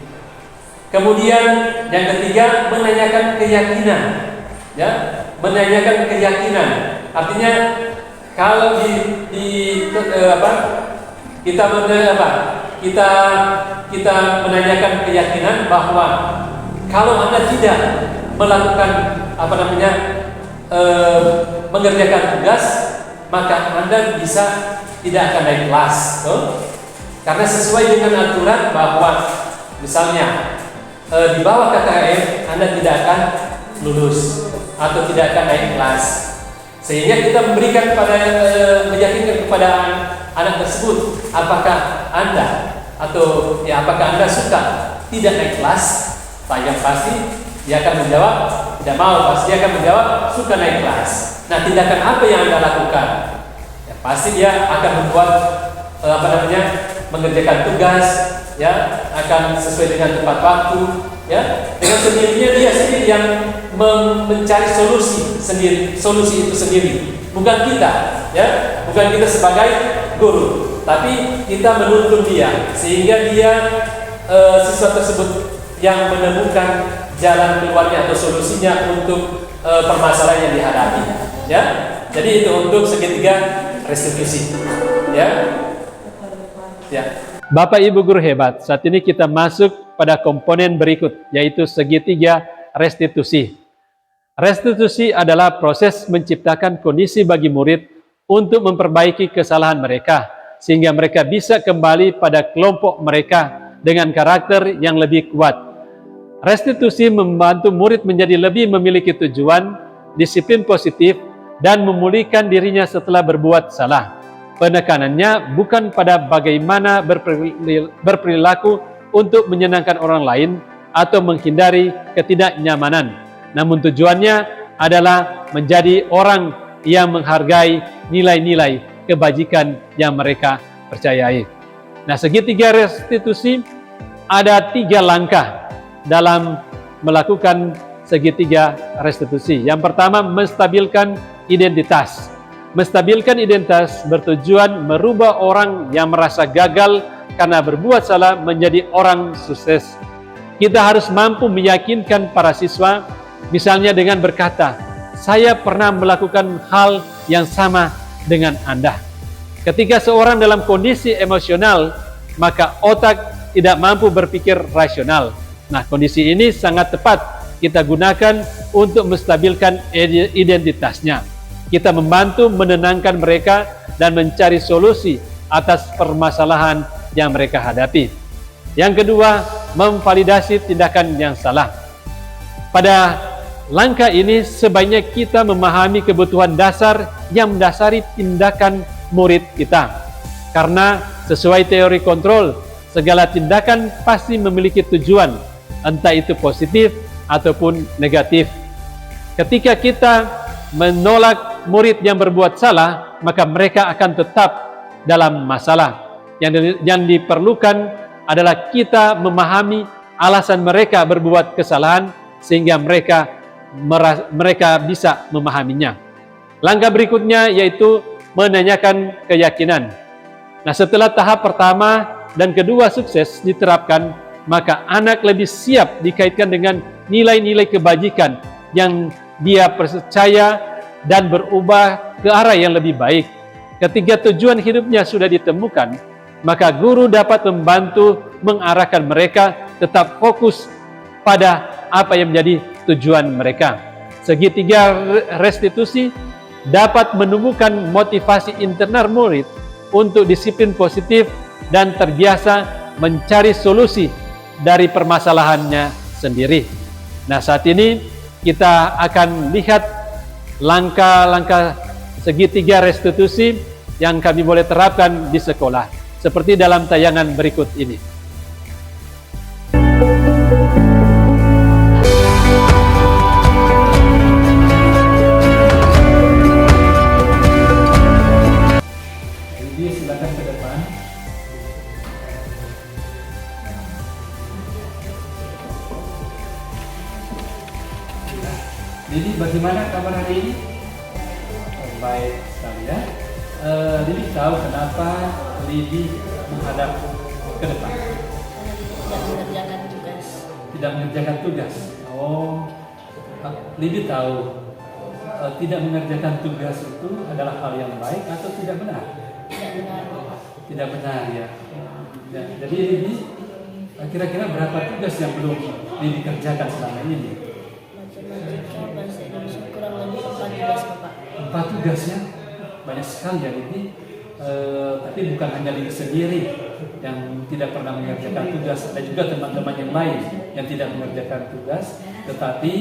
Kemudian yang ketiga menanyakan keyakinan, ya, menanyakan keyakinan. Artinya kalau kita menanyakan keyakinan bahwa kalau Anda tidak melakukan mengerjakan tugas, maka Anda tidak akan naik kelas, karena sesuai dengan aturan bahwa misalnya di bawah KKM Anda tidak akan lulus atau tidak akan naik kelas, sehingga kita memberikan meyakinkan kepada anak tersebut apakah Anda suka tidak naik kelas. Yang pasti dia akan menjawab tidak mau, pasti dia akan menjawab suka naik kelas. Nah, tindakan apa yang Anda lakukan? Ya, pasti dia akan membuat mengerjakan tugas, ya, akan sesuai dengan tepat waktu, ya. Dengan sendirinya dia sendiri yang mencari solusi itu sendiri, bukan kita, ya, bukan kita sebagai guru. tapi kita menuntun dia sehingga dia siswa tersebut yang menemukan jalan keluarnya atau solusinya untuk permasalahan yang dihadapi, ya. Jadi itu untuk segitiga restitusi, ya. Ya. Bapak Ibu guru hebat, saat ini kita masuk pada komponen berikut, yaitu segitiga restitusi. Restitusi adalah proses menciptakan kondisi bagi murid untuk memperbaiki kesalahan mereka, sehingga mereka bisa kembali pada kelompok mereka dengan karakter yang lebih kuat. Restitusi membantu murid menjadi lebih memiliki tujuan, disiplin positif, dan memulihkan dirinya setelah berbuat salah. Penekanannya bukan pada bagaimana berperilaku untuk menyenangkan orang lain atau menghindari ketidaknyamanan, namun tujuannya adalah menjadi orang yang menghargai nilai-nilai kebajikan yang mereka percayai. Nah, segitiga restitusi ada 3 langkah dalam melakukan segitiga restitusi. Yang pertama, menstabilkan identitas. Menstabilkan identitas bertujuan merubah orang yang merasa gagal karena berbuat salah menjadi orang sukses. Kita harus mampu meyakinkan para siswa, misalnya dengan berkata, "Saya pernah melakukan hal yang sama dengan Anda." Ketika seorang dalam kondisi emosional, maka otak tidak mampu berpikir rasional. Nah, kondisi ini sangat tepat kita gunakan untuk menstabilkan identitasnya. Kita membantu menenangkan mereka dan mencari solusi atas permasalahan yang mereka hadapi. Yang kedua, memvalidasi tindakan yang salah. Pada langkah ini sebaiknya kita memahami kebutuhan dasar yang mendasari tindakan murid kita. Karena sesuai teori kontrol, segala tindakan pasti memiliki tujuan, entah itu positif ataupun negatif. Ketika kita menolak murid yang berbuat salah, maka mereka akan tetap dalam masalah. Yang diperlukan adalah kita memahami alasan mereka berbuat kesalahan sehingga mereka bisa memahaminya. Langkah berikutnya yaitu menanyakan keyakinan. Nah, setelah tahap pertama dan kedua sukses diterapkan, maka anak lebih siap dikaitkan dengan nilai-nilai kebajikan yang dia percaya dan berubah ke arah yang lebih baik. Ketika tujuan hidupnya sudah ditemukan, maka guru dapat membantu mengarahkan mereka tetap fokus pada apa yang menjadi tujuan mereka. Segitiga restitusi dapat menumbuhkan motivasi internal murid untuk disiplin positif dan terbiasa mencari solusi dari permasalahannya sendiri. Nah, saat ini kita akan lihat langkah-langkah segitiga restitusi yang kami boleh terapkan di sekolah, seperti dalam tayangan berikut ini. Jadi silakan ke depan. Jadi bagaimana kabar hari ini? Baik sekali ya. Lidi tahu kenapa Lidi menghadap ke depan? Tidak mengerjakan tugas. Tidak mengerjakan tugas. Oh, Lidi tahu tidak mengerjakan tugas itu adalah hal yang baik atau tidak benar? Tidak benar. Tidak benar ya. Ya, jadi Lidi kira-kira berapa tugas yang belum Lidi kerjakan selama ini? Matematika, bahasa Indonesia kurang lebih 4 tugas, Bapak. 4 tugas ya, banyak sekali ya Lidi. Tapi bukan hanya Lidi sendiri yang tidak pernah mengerjakan tugas, ada juga teman-teman yang lain yang tidak mengerjakan tugas. Tetapi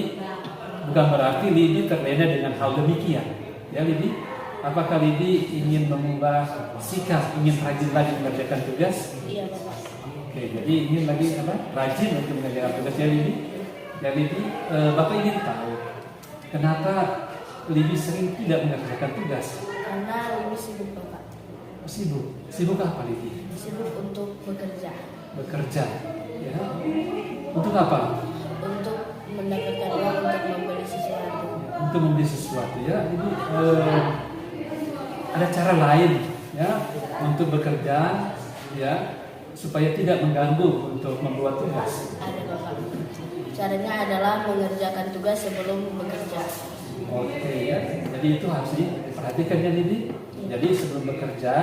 bukan berarti Lidi terlena dengan hal demikian. Ya Lidi, apakah Lidi ingin mengubah sikap, ingin rajin lagi mengerjakan tugas? Iya, Bapak. Oke, jadi ingin lagi rajin untuk mengerjakan tugas ya Lidi. Ya Lidi, Bapak ingin tahu kenapa Lidi sering tidak mengerjakan tugas? Karena lebih sibuk, Bapak. Sibuk. Sibuk apa Lidi? Sibuk untuk bekerja. Bekerja. Ya. Untuk apa? Untuk mendapatkan uang untuk membeli sesuatu. Untuk membeli sesuatu ya. Jadi ada cara lain ya untuk bekerja ya supaya tidak mengganggu untuk membuat tugas? Ada Bapak. Caranya adalah mengerjakan tugas sebelum bekerja. Oke ya, jadi itu harus diperhatikan ya Didi. Jadi sebelum bekerja,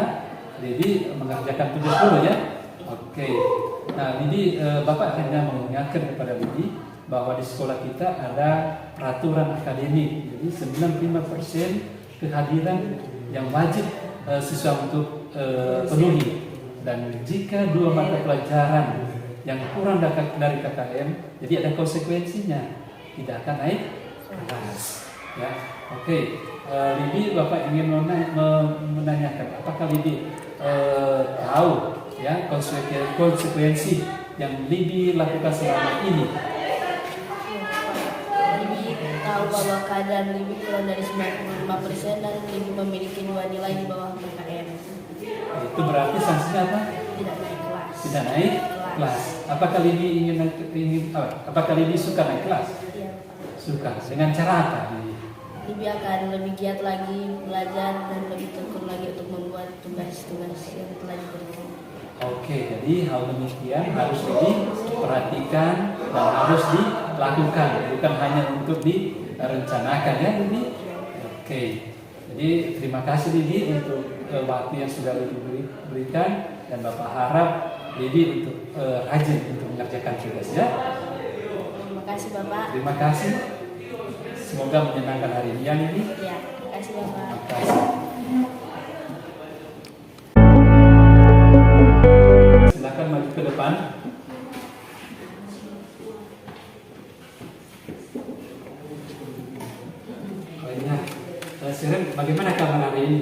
Didi mengerjakan tugas dulu ya. Oke. Nah Didi, Bapak hanya mengingatkan kepada Didi bahwa di sekolah kita ada peraturan akademik. Jadi 95% kehadiran yang wajib siswa untuk penuhi. Dan jika 2 mata pelajaran yang kurang dari KKM, jadi ada konsekuensinya, tidak akan naik kelas. Ya, oke. Lidi, Bapak ingin menanyakan, apakah Lidi tahu ya konsekuensi yang Lidi lakukan selama ini? Libi tahu bahwa keadaan Libi kurang dari 95% dan Libi memiliki 2 nilai di bawah KKM. Itu berarti sanksinya apa? Tidak naik kelas. Tidak naik kelas. Apakah Lidi apakah Lidi suka naik kelas? Iya. Suka. Dengan cara apa? Libi akan lebih giat lagi belajar dan lebih tekun lagi untuk membuat tugas-tugas yang telah diberikan. Oke, jadi hal demikian harus diperhatikan dan harus dilakukan, bukan hanya untuk direncanakan ya, Lidi. Oke, jadi terima kasih Lidi untuk waktu yang sudah Lidi berikan, dan Bapak harap Lidi untuk rajin untuk mengerjakan tugas ya. Terima kasih Bapak. Terima kasih. Semoga menyenangkan hari ini ya Lidi. Ya, terima kasih Bapak. Terima kasih. Silakan maju ke depan. Oh iya, Seren, bagaimana kabar hari ini?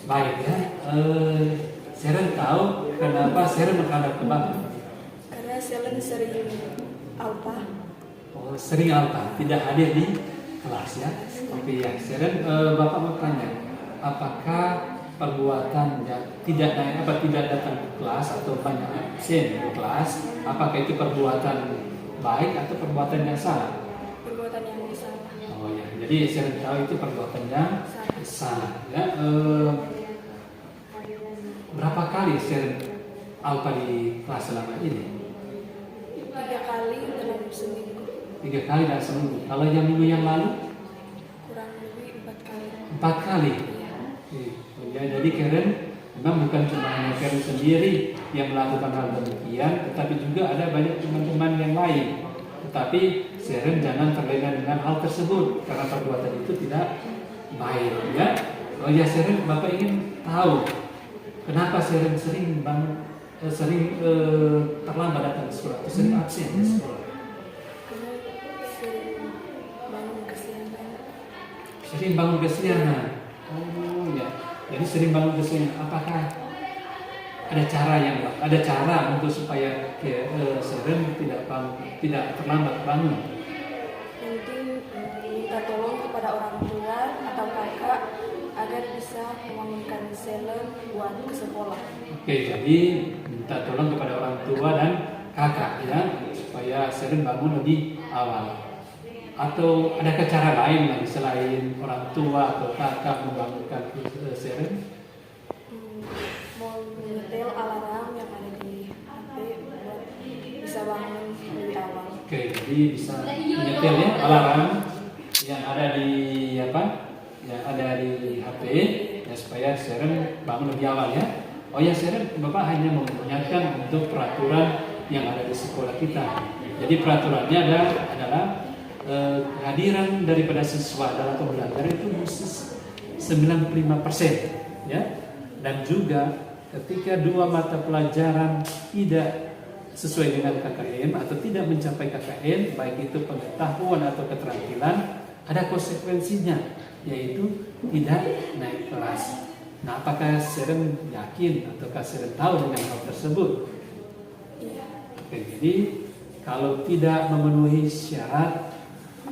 Baik ya. Seren tahu kenapa Seren menghadap ke Bapak? Karena Selen sering alpa. Oh, sering alpa, tidak hadir di kelas ya. Oke ya, Seren, Bapak mau tanya, apakah perbuatan yang tidak datang ke kelas atau banyak absen di kelas, apakah itu perbuatan baik atau perbuatan yang salah? Perbuatan yang salah. Oh ya, jadi Seren tahu itu perbuatan yang salah. Ya, berapa kali Seren alpa di kelas selama ini? 3 kali dalam seminggu. 3 kali dalam seminggu. Kalau yang minggu yang lalu? Kurang lebih 4 kali. 4 kali. Ya, jadi Karen memang bukan cuma hanya Karen sendiri yang melakukan hal demikian, tetapi juga ada banyak teman-teman yang lain. Tetapi Karen jangan terlena dengan hal tersebut karena perbuatan itu tidak baik. Ya, oh ya Karen, Bapak ingin tahu kenapa Karen sering terlambat datang ke sekolah atau sering absen di sekolah? Karena sering bangun kesiangan. Sering bangun kesiangan. Oh ya. Jadi sering bangun kesiangan. Apakah ada cara untuk supaya Seren tidak terlambat bangun? Mungkin minta tolong kepada orang tua atau kakak agar bisa membangunkan Selen buat ke sekolah. Oke, jadi minta tolong kepada orang tua dan kakak ya supaya Seren bangun lebih awal. Atau adakah cara lain lagi selain orang tua atau kakak membangunkan Seren? Mau menyetel alarm yang ada di HP buat bisa bangun lebih awal. Oke, jadi bisa menyetel ya alarm yang ada di Yang ada di HP ya supaya Seren bangun lebih awal ya. Oh ya Seren, Bapak hanya mengingatkan untuk peraturan yang ada di sekolah kita. Jadi peraturannya adalah kehadiran daripada siswa dalam pembelajaran itu mesti 95% ya. Dan juga ketika 2 mata pelajaran tidak sesuai dengan KKM atau tidak mencapai KKM, baik itu pengetahuan atau keterampilan, ada konsekuensinya, yaitu tidak naik kelas. Nah, apakah Seren yakin ataukah Seren tahu dengan hal tersebut? Oke, jadi kalau tidak memenuhi syarat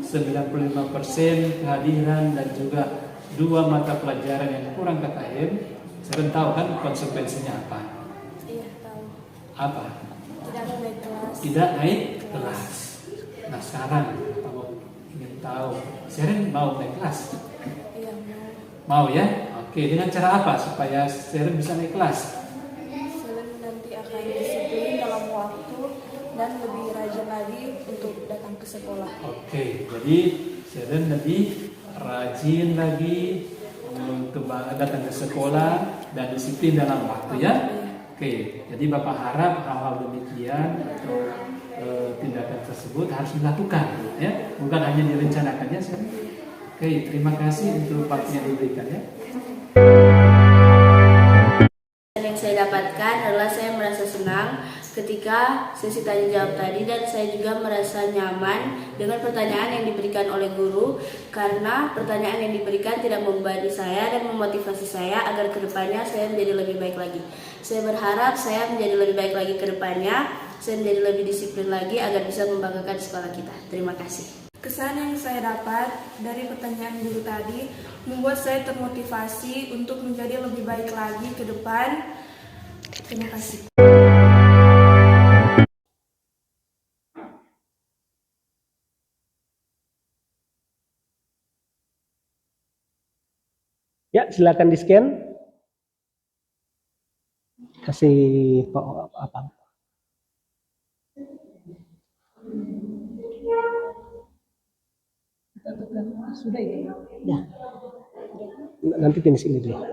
95% kehadiran dan juga 2 mata pelajaran yang kurang KKM, Seren tahu kan konsekuensinya apa? Iya, tahu. Apa? Tidak naik kelas. Tidak naik kelas. Nah sekarang kamu ingin tahu, Seren mau naik kelas? Iya, mau. Mau ya? Oke. Oke, dengan cara apa supaya Seren bisa naik kelas? Seren nanti akan disiplin dalam waktu dan lebih rajin lagi untuk datang ke sekolah. Oke, jadi Seren lebih rajin lagi untuk datang ke sekolah dan disiplin dalam waktu ya. Oke, jadi Bapak harap hal-hal demikian atau tindakan tersebut harus dilakukan ya, bukan hanya direncanakannya. Oke, terima kasih untuk waktu yang diberikan ya. Yang saya dapatkan adalah saya merasa senang ketika sesi tanya jawab tadi, dan saya juga merasa nyaman dengan pertanyaan yang diberikan oleh guru, karena pertanyaan yang diberikan tidak membebani saya dan memotivasi saya agar kedepannya saya menjadi lebih baik lagi. Saya berharap saya menjadi lebih baik lagi kedepannya, saya menjadi lebih disiplin lagi agar bisa membanggakan sekolah kita. Terima kasih. Kesan yang saya dapat dari pertanyaan guru tadi membuat saya termotivasi untuk menjadi lebih baik lagi ke depan. Terima kasih. Ya, silakan di-scan. Kasih apa? Sudah ya? Ya. Nanti finish ini dulu.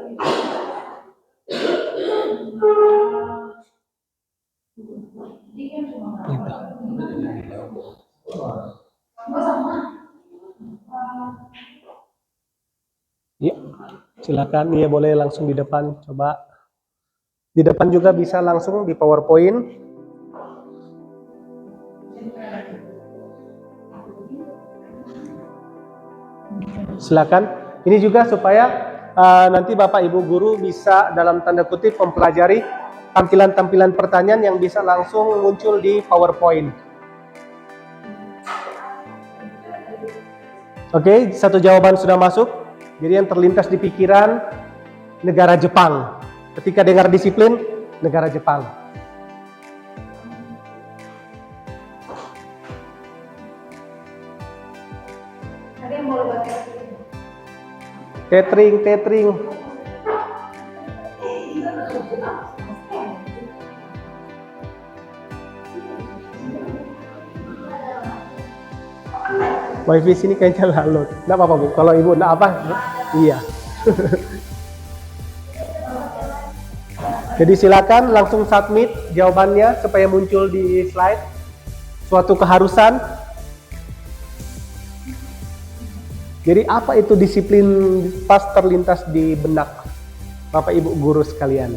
Ya, silakan. Iya, boleh langsung di depan. Coba di depan juga bisa langsung di PowerPoint. Silakan. Ini juga supaya nanti Bapak Ibu guru bisa dalam tanda kutip mempelajari tampilan-tampilan pertanyaan yang bisa langsung muncul di PowerPoint. Oke, satu jawaban sudah masuk. Jadi yang terlintas di pikiran negara Jepang. Ketika dengar disiplin, negara Jepang. Ada yang mau baca? Tethering. Wifi sini kayaknya lalut. Nggak apa-apa Bu, kalau Ibu nggak apa, iya. Jadi silakan langsung submit jawabannya supaya muncul di slide. Suatu keharusan. Jadi apa itu disiplin pas terlintas di benak Bapak Ibu guru sekalian?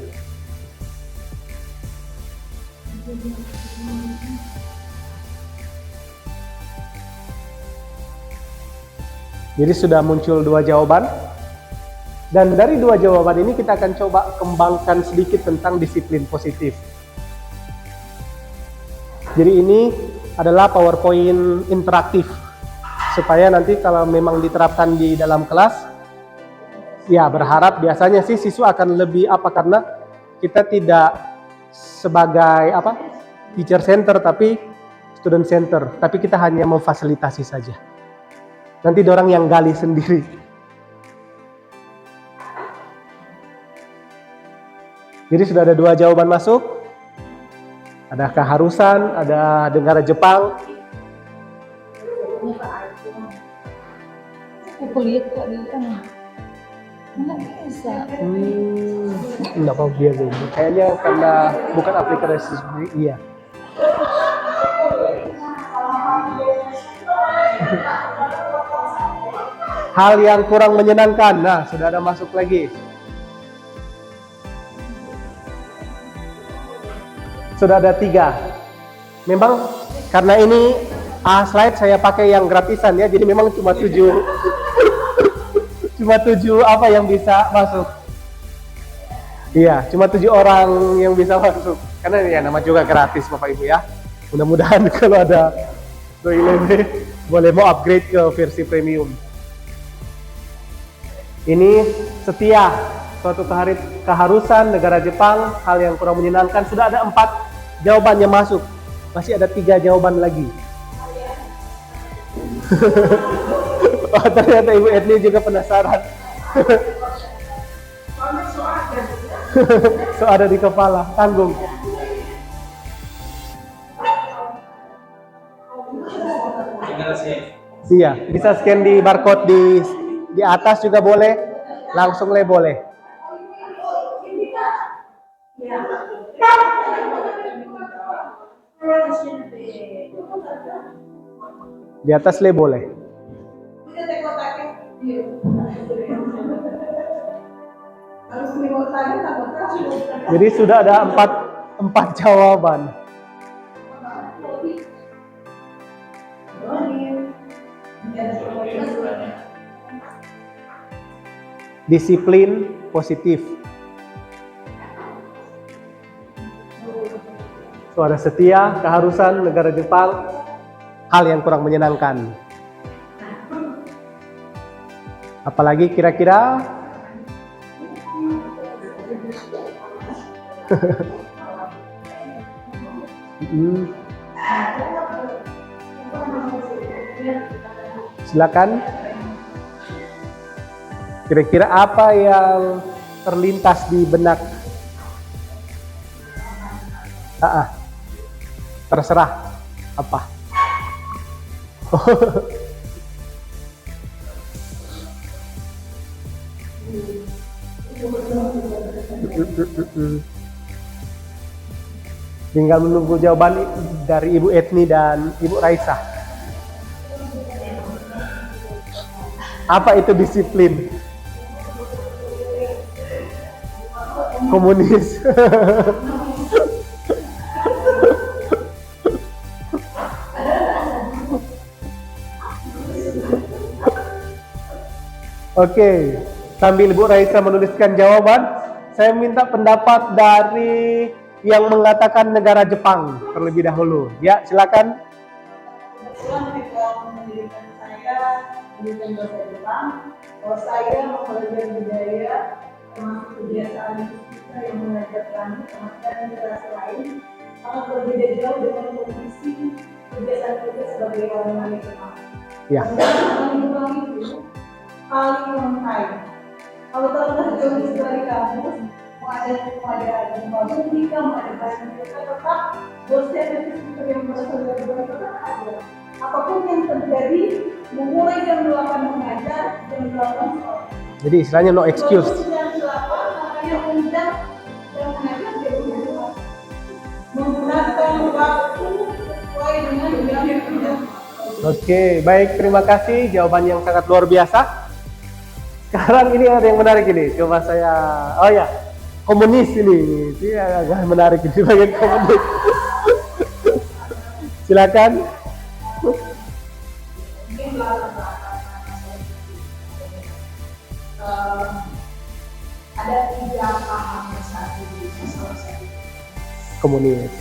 Jadi sudah muncul 2 jawaban. Dan dari 2 jawaban ini kita akan coba kembangkan sedikit tentang disiplin positif. Jadi ini adalah PowerPoint interaktif. Supaya nanti kalau memang diterapkan di dalam kelas, ya berharap biasanya sih siswa akan lebih karena kita tidak sebagai teacher center tapi student center, tapi kita hanya memfasilitasi saja. Nanti dorang yang gali sendiri. Jadi sudah ada 2 jawaban masuk. Ada keharusan, ada negara Jepang. Aku lihat kok di sana. Nggak bisa. Nggak apa biasa. Kayaknya karena bukan aplikasi sendiri. Iya. Hal yang kurang menyenangkan. Nah, sudah ada masuk lagi. Sudah ada 3. Memang karena ini slide saya pakai yang gratisan ya, jadi memang cuma 7 yang bisa masuk. Iya, cuma 7 orang yang bisa masuk. Karena ya nama juga gratis Bapak Ibu ya. Mudah-mudahan kalau ada boleh mau upgrade ke versi premium. Ini setia, suatu keharusan, negara Jepang, hal yang kurang menyenangkan. Sudah ada 4 jawabannya masuk. Masih ada 3 jawaban lagi. Oh, ternyata Ibu Edli juga penasaran. So ada di kepala, tanggung. Iya, bisa scan di barcode di atas juga boleh, langsung le boleh. Di atas le boleh. Jadi sudah ada empat jawaban. Disiplin positif. Suara setia, keharusan negara Jepang, hal yang kurang menyenangkan. Apalagi kira-kira? Silakan. Kira-kira apa yang terlintas di benak? Terserah apa? Tinggal menunggu jawaban dari Ibu Etni dan Ibu Raisa. Apa itu disiplin? Komunis. Oke, sambil Ibu Raisa menuliskan jawaban, saya minta pendapat dari yang mengatakan negara Jepang terlebih dahulu. Ya, silakan. Pendidikan saya pendidikan bahasa Jepang. Kalau saya mempelajari budaya termasuk kebiasaan kita yang mengajar kami sama generasi lain sangat berbeda jauh dengan kondisi kebiasaan kita sebagai orang Jepang. Ya. Orang Jepang itu paling mengenai. Kalau terlepas jauh dari kampus, mau ada musika, mau ada bahasa kita tetap dosen itu yang berasal dari budaya tetap ada. Apapun yang terjadi, memulai jam 8 mengajar, jam 8 sekolah. Jadi istilahnya no excuse. Jam 8 makanya undang jam mengajar jam 2. Menggunakan waktu sesuai dengan jam yang sudah. Oke, baik, terima kasih jawaban yang sangat luar biasa. Sekarang ini ada yang menarik ini. Coba saya, oh ya, komunis ini. Ini agak menarik ini bagian komunis. Silakan. Ada 3 paham besar di masyarakat Komunis.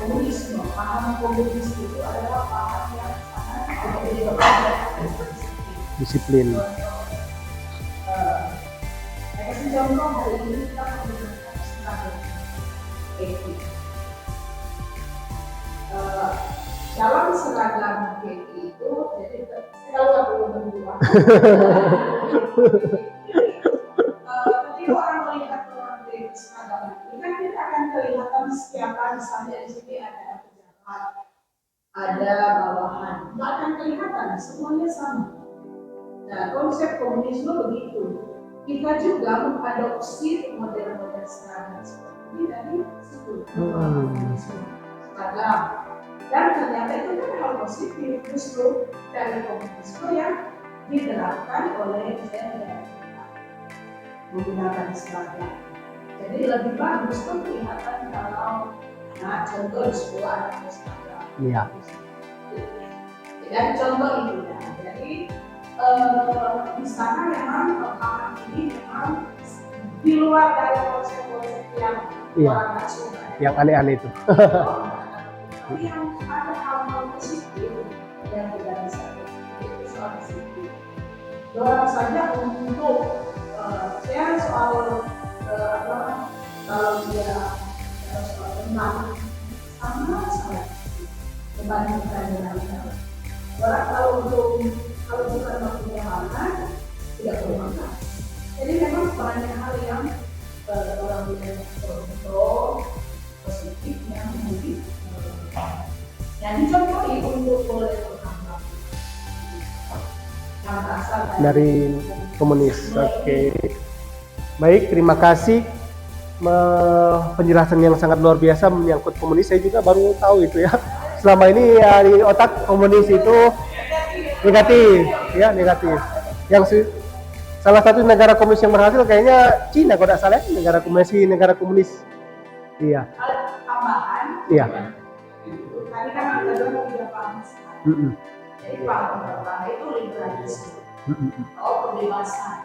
komunisme. Paham komunis itu adalah paham yang sangat Disiplin. saya kasih contoh hari ini kita menggunakan seragam KI. Dalam seragam KI itu, jadi saya nggak perlu berdua. Ketika orang melihat orang dari seragam ini kan kita akan kelihatan setiap hari misalnya di sini ada pejabat, ada bawahan, nggak akan kelihatan semuanya sama. Nah, konsep komunisme begitu. Kita juga mengadopsi model-model seragam seperti ini dari situ. Seragam. Dan ternyata itu kan hal positif justru dari komunisme yang diterapkan oleh negara menggunakan seragam. Jadi lebih bagus tuh kelihatan kalau contoh di sekolah ada seragam. Iya. Dan contoh itu ya. Jadi di sana memang paham ini memang di luar dari konsep-konsep yang orang nggak suka. Yang aneh-aneh itu. Tapi yang ada hal-hal positif yang tidak bisa itu soal disiplin. Dorong saja untuk saya soal kalau dia soal renang sama dibandingkan dengan orang kalau bukan waktunya makan tidak perlu makan. Jadi memang banyak hal yang Dan contoh itu untuk boleh berkembang. Yang berasal Dari komunis. Oke. Baik, terima kasih. Penjelasan yang sangat luar biasa menyangkut komunis. Saya juga baru tahu itu ya. Selama ini ya di otak komunis itu negatif, ya negatif. Salah satu negara komunis yang berhasil kayaknya Cina kalau tidak salah, negara komunis. Iya. tambahan. Iya. Tadi kan kita bilang tidak paham. Jadi paham pertama itu liberalisme. Kebebasan.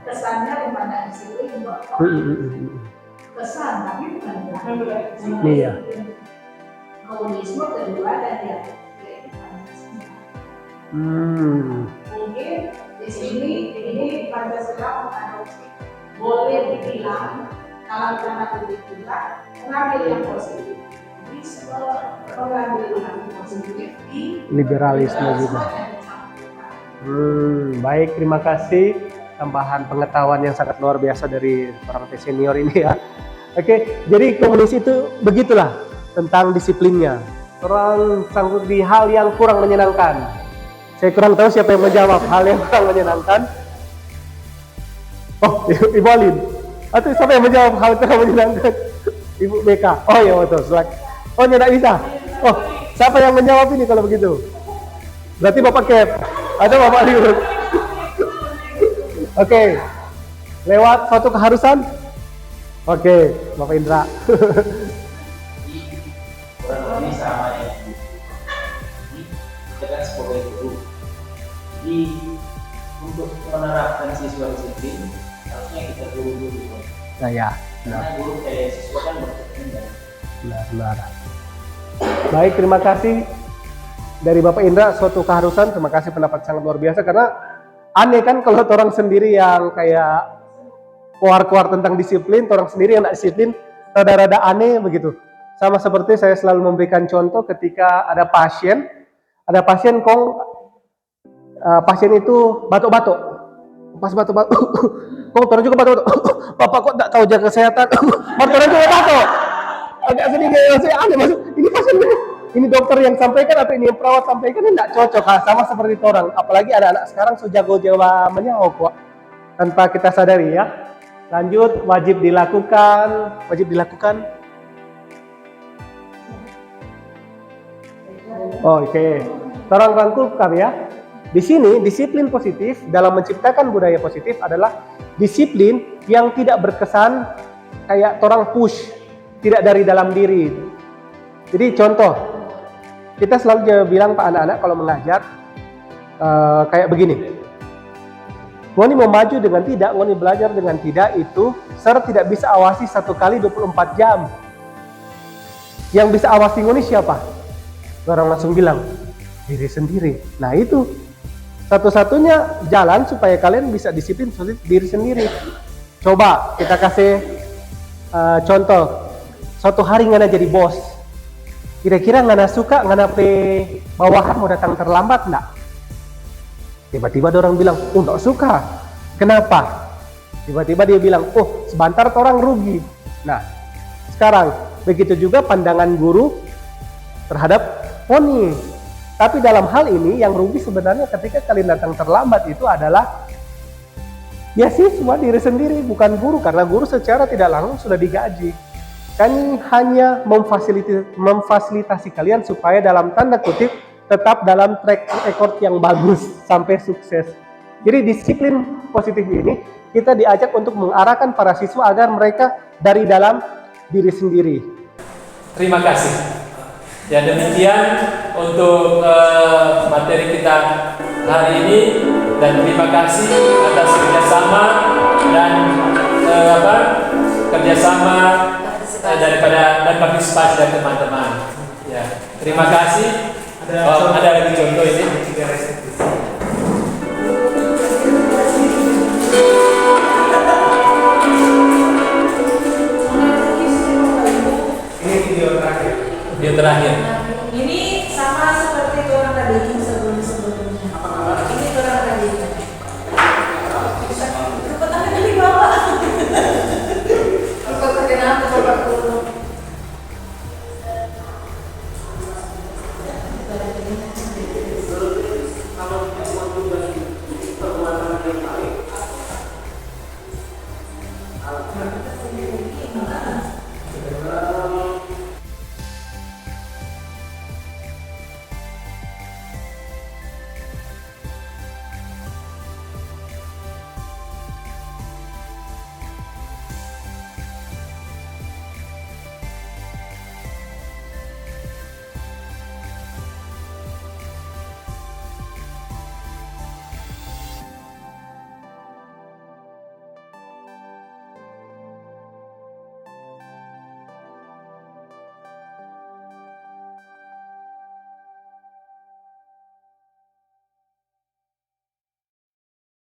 Kesannya kepada Islam kesan, tapi bukan berarti. Iya. Komunisme kedua dan yang yaitu Pancasila. Mungkin di sini ini Pancasila mengadopsi, boleh dibilang dalam tanda kutip juga mengambil yang positif. Jadi mengambil yang positif di liberalisme juga. Baik, terima kasih tambahan pengetahuan yang sangat luar biasa dari orang senior ini ya. Oke, jadi komunis itu begitulah tentang disiplinnya. Orang sanggup di hal yang kurang menyenangkan. Saya kurang tahu siapa yang menjawab hal yang kurang menyenangkan. Oh, Ibu Alin. Atau siapa yang menjawab hal kurang menyenangkan? Ibu BK. Oh ya betul. Oh tidak bisa. Oh, siapa yang menjawab ini kalau begitu? Berarti Bapak Kep atau Bapak Liur? Oke. Lewat suatu keharusan? Oke, Bapak Indra. Kurang lebih sama ya. Kita kan sebagai guru. Jadi untuk menerapkan siswa disiplin harusnya kita dulu. Nah ya, Karena guru kayak siswa kan berpikir. benar. Baik, terima kasih dari Bapak Indra, suatu keharusan. Terima kasih, pendapat sangat luar biasa karena aneh kan kalau orang sendiri yang kayak keluar tentang disiplin, orang sendiri yang tidak disiplin, rada-rada aneh begitu. Sama seperti saya selalu memberikan contoh ketika ada pasien pasien itu batuk-batuk. Pas batuk-batuk, kok orang juga batuk-batuk. Bapak kok tidak tahu jaga kesehatan? Orang juga batuk. Agak sedikit saya aneh, maksud ini pasien ini dokter yang sampaikan atau ini yang perawat sampaikan ini tidak cocok. Sama seperti orang, apalagi anak-anak sekarang sejago jawa menyawa kok tanpa kita sadari ya. Lanjut, wajib dilakukan. Oke. Tolong rangkulkan ya. Di sini disiplin positif dalam menciptakan budaya positif adalah disiplin yang tidak berkesan kayak orang push, tidak dari dalam diri. Jadi contoh, kita selalu bilang Pak anak-anak kalau mengajar kayak begini. Ngoni mau maju dengan tidak, ngoni belajar dengan tidak itu Sir tidak bisa awasi 1 kali 24 jam. Yang bisa awasi ngoni siapa? Orang langsung bilang, diri sendiri. Nah itu satu-satunya jalan supaya kalian bisa disiplin diri sendiri. Coba kita kasih contoh. Suatu hari ngana jadi bos. Kira-kira ngana suka ngana bawahan mau datang terlambat enggak? Tiba-tiba ada orang bilang, oh enggak suka. Kenapa? Tiba-tiba dia bilang, oh sebentar orang rugi. Nah, sekarang begitu juga pandangan guru terhadap poni. Tapi dalam hal ini yang rugi sebenarnya ketika kalian datang terlambat itu adalah ya siswa diri sendiri, bukan guru. Karena guru secara tidak langsung sudah digaji. Kan hanya memfasilitasi kalian supaya dalam tanda kutip tetap dalam track record yang bagus sampai sukses. Jadi disiplin positif ini kita diajak untuk mengarahkan para siswa agar mereka dari dalam diri sendiri. Terima kasih. Ya demikian untuk materi kita hari ini dan terima kasih atas kerjasama dan kerjasama daripada dan partisipasi dari teman-teman. Ya terima kasih. Ada lagi contoh ini. Ini video terakhir. Video terakhir. Ini sama seperti orang tadi sebelumnya. Ini orang tadi. Tepuk tangan dari Bapak. Tepuk tangan Bapak dulu. pelajaran. Kalau kita mau tugas perbuatan yang baik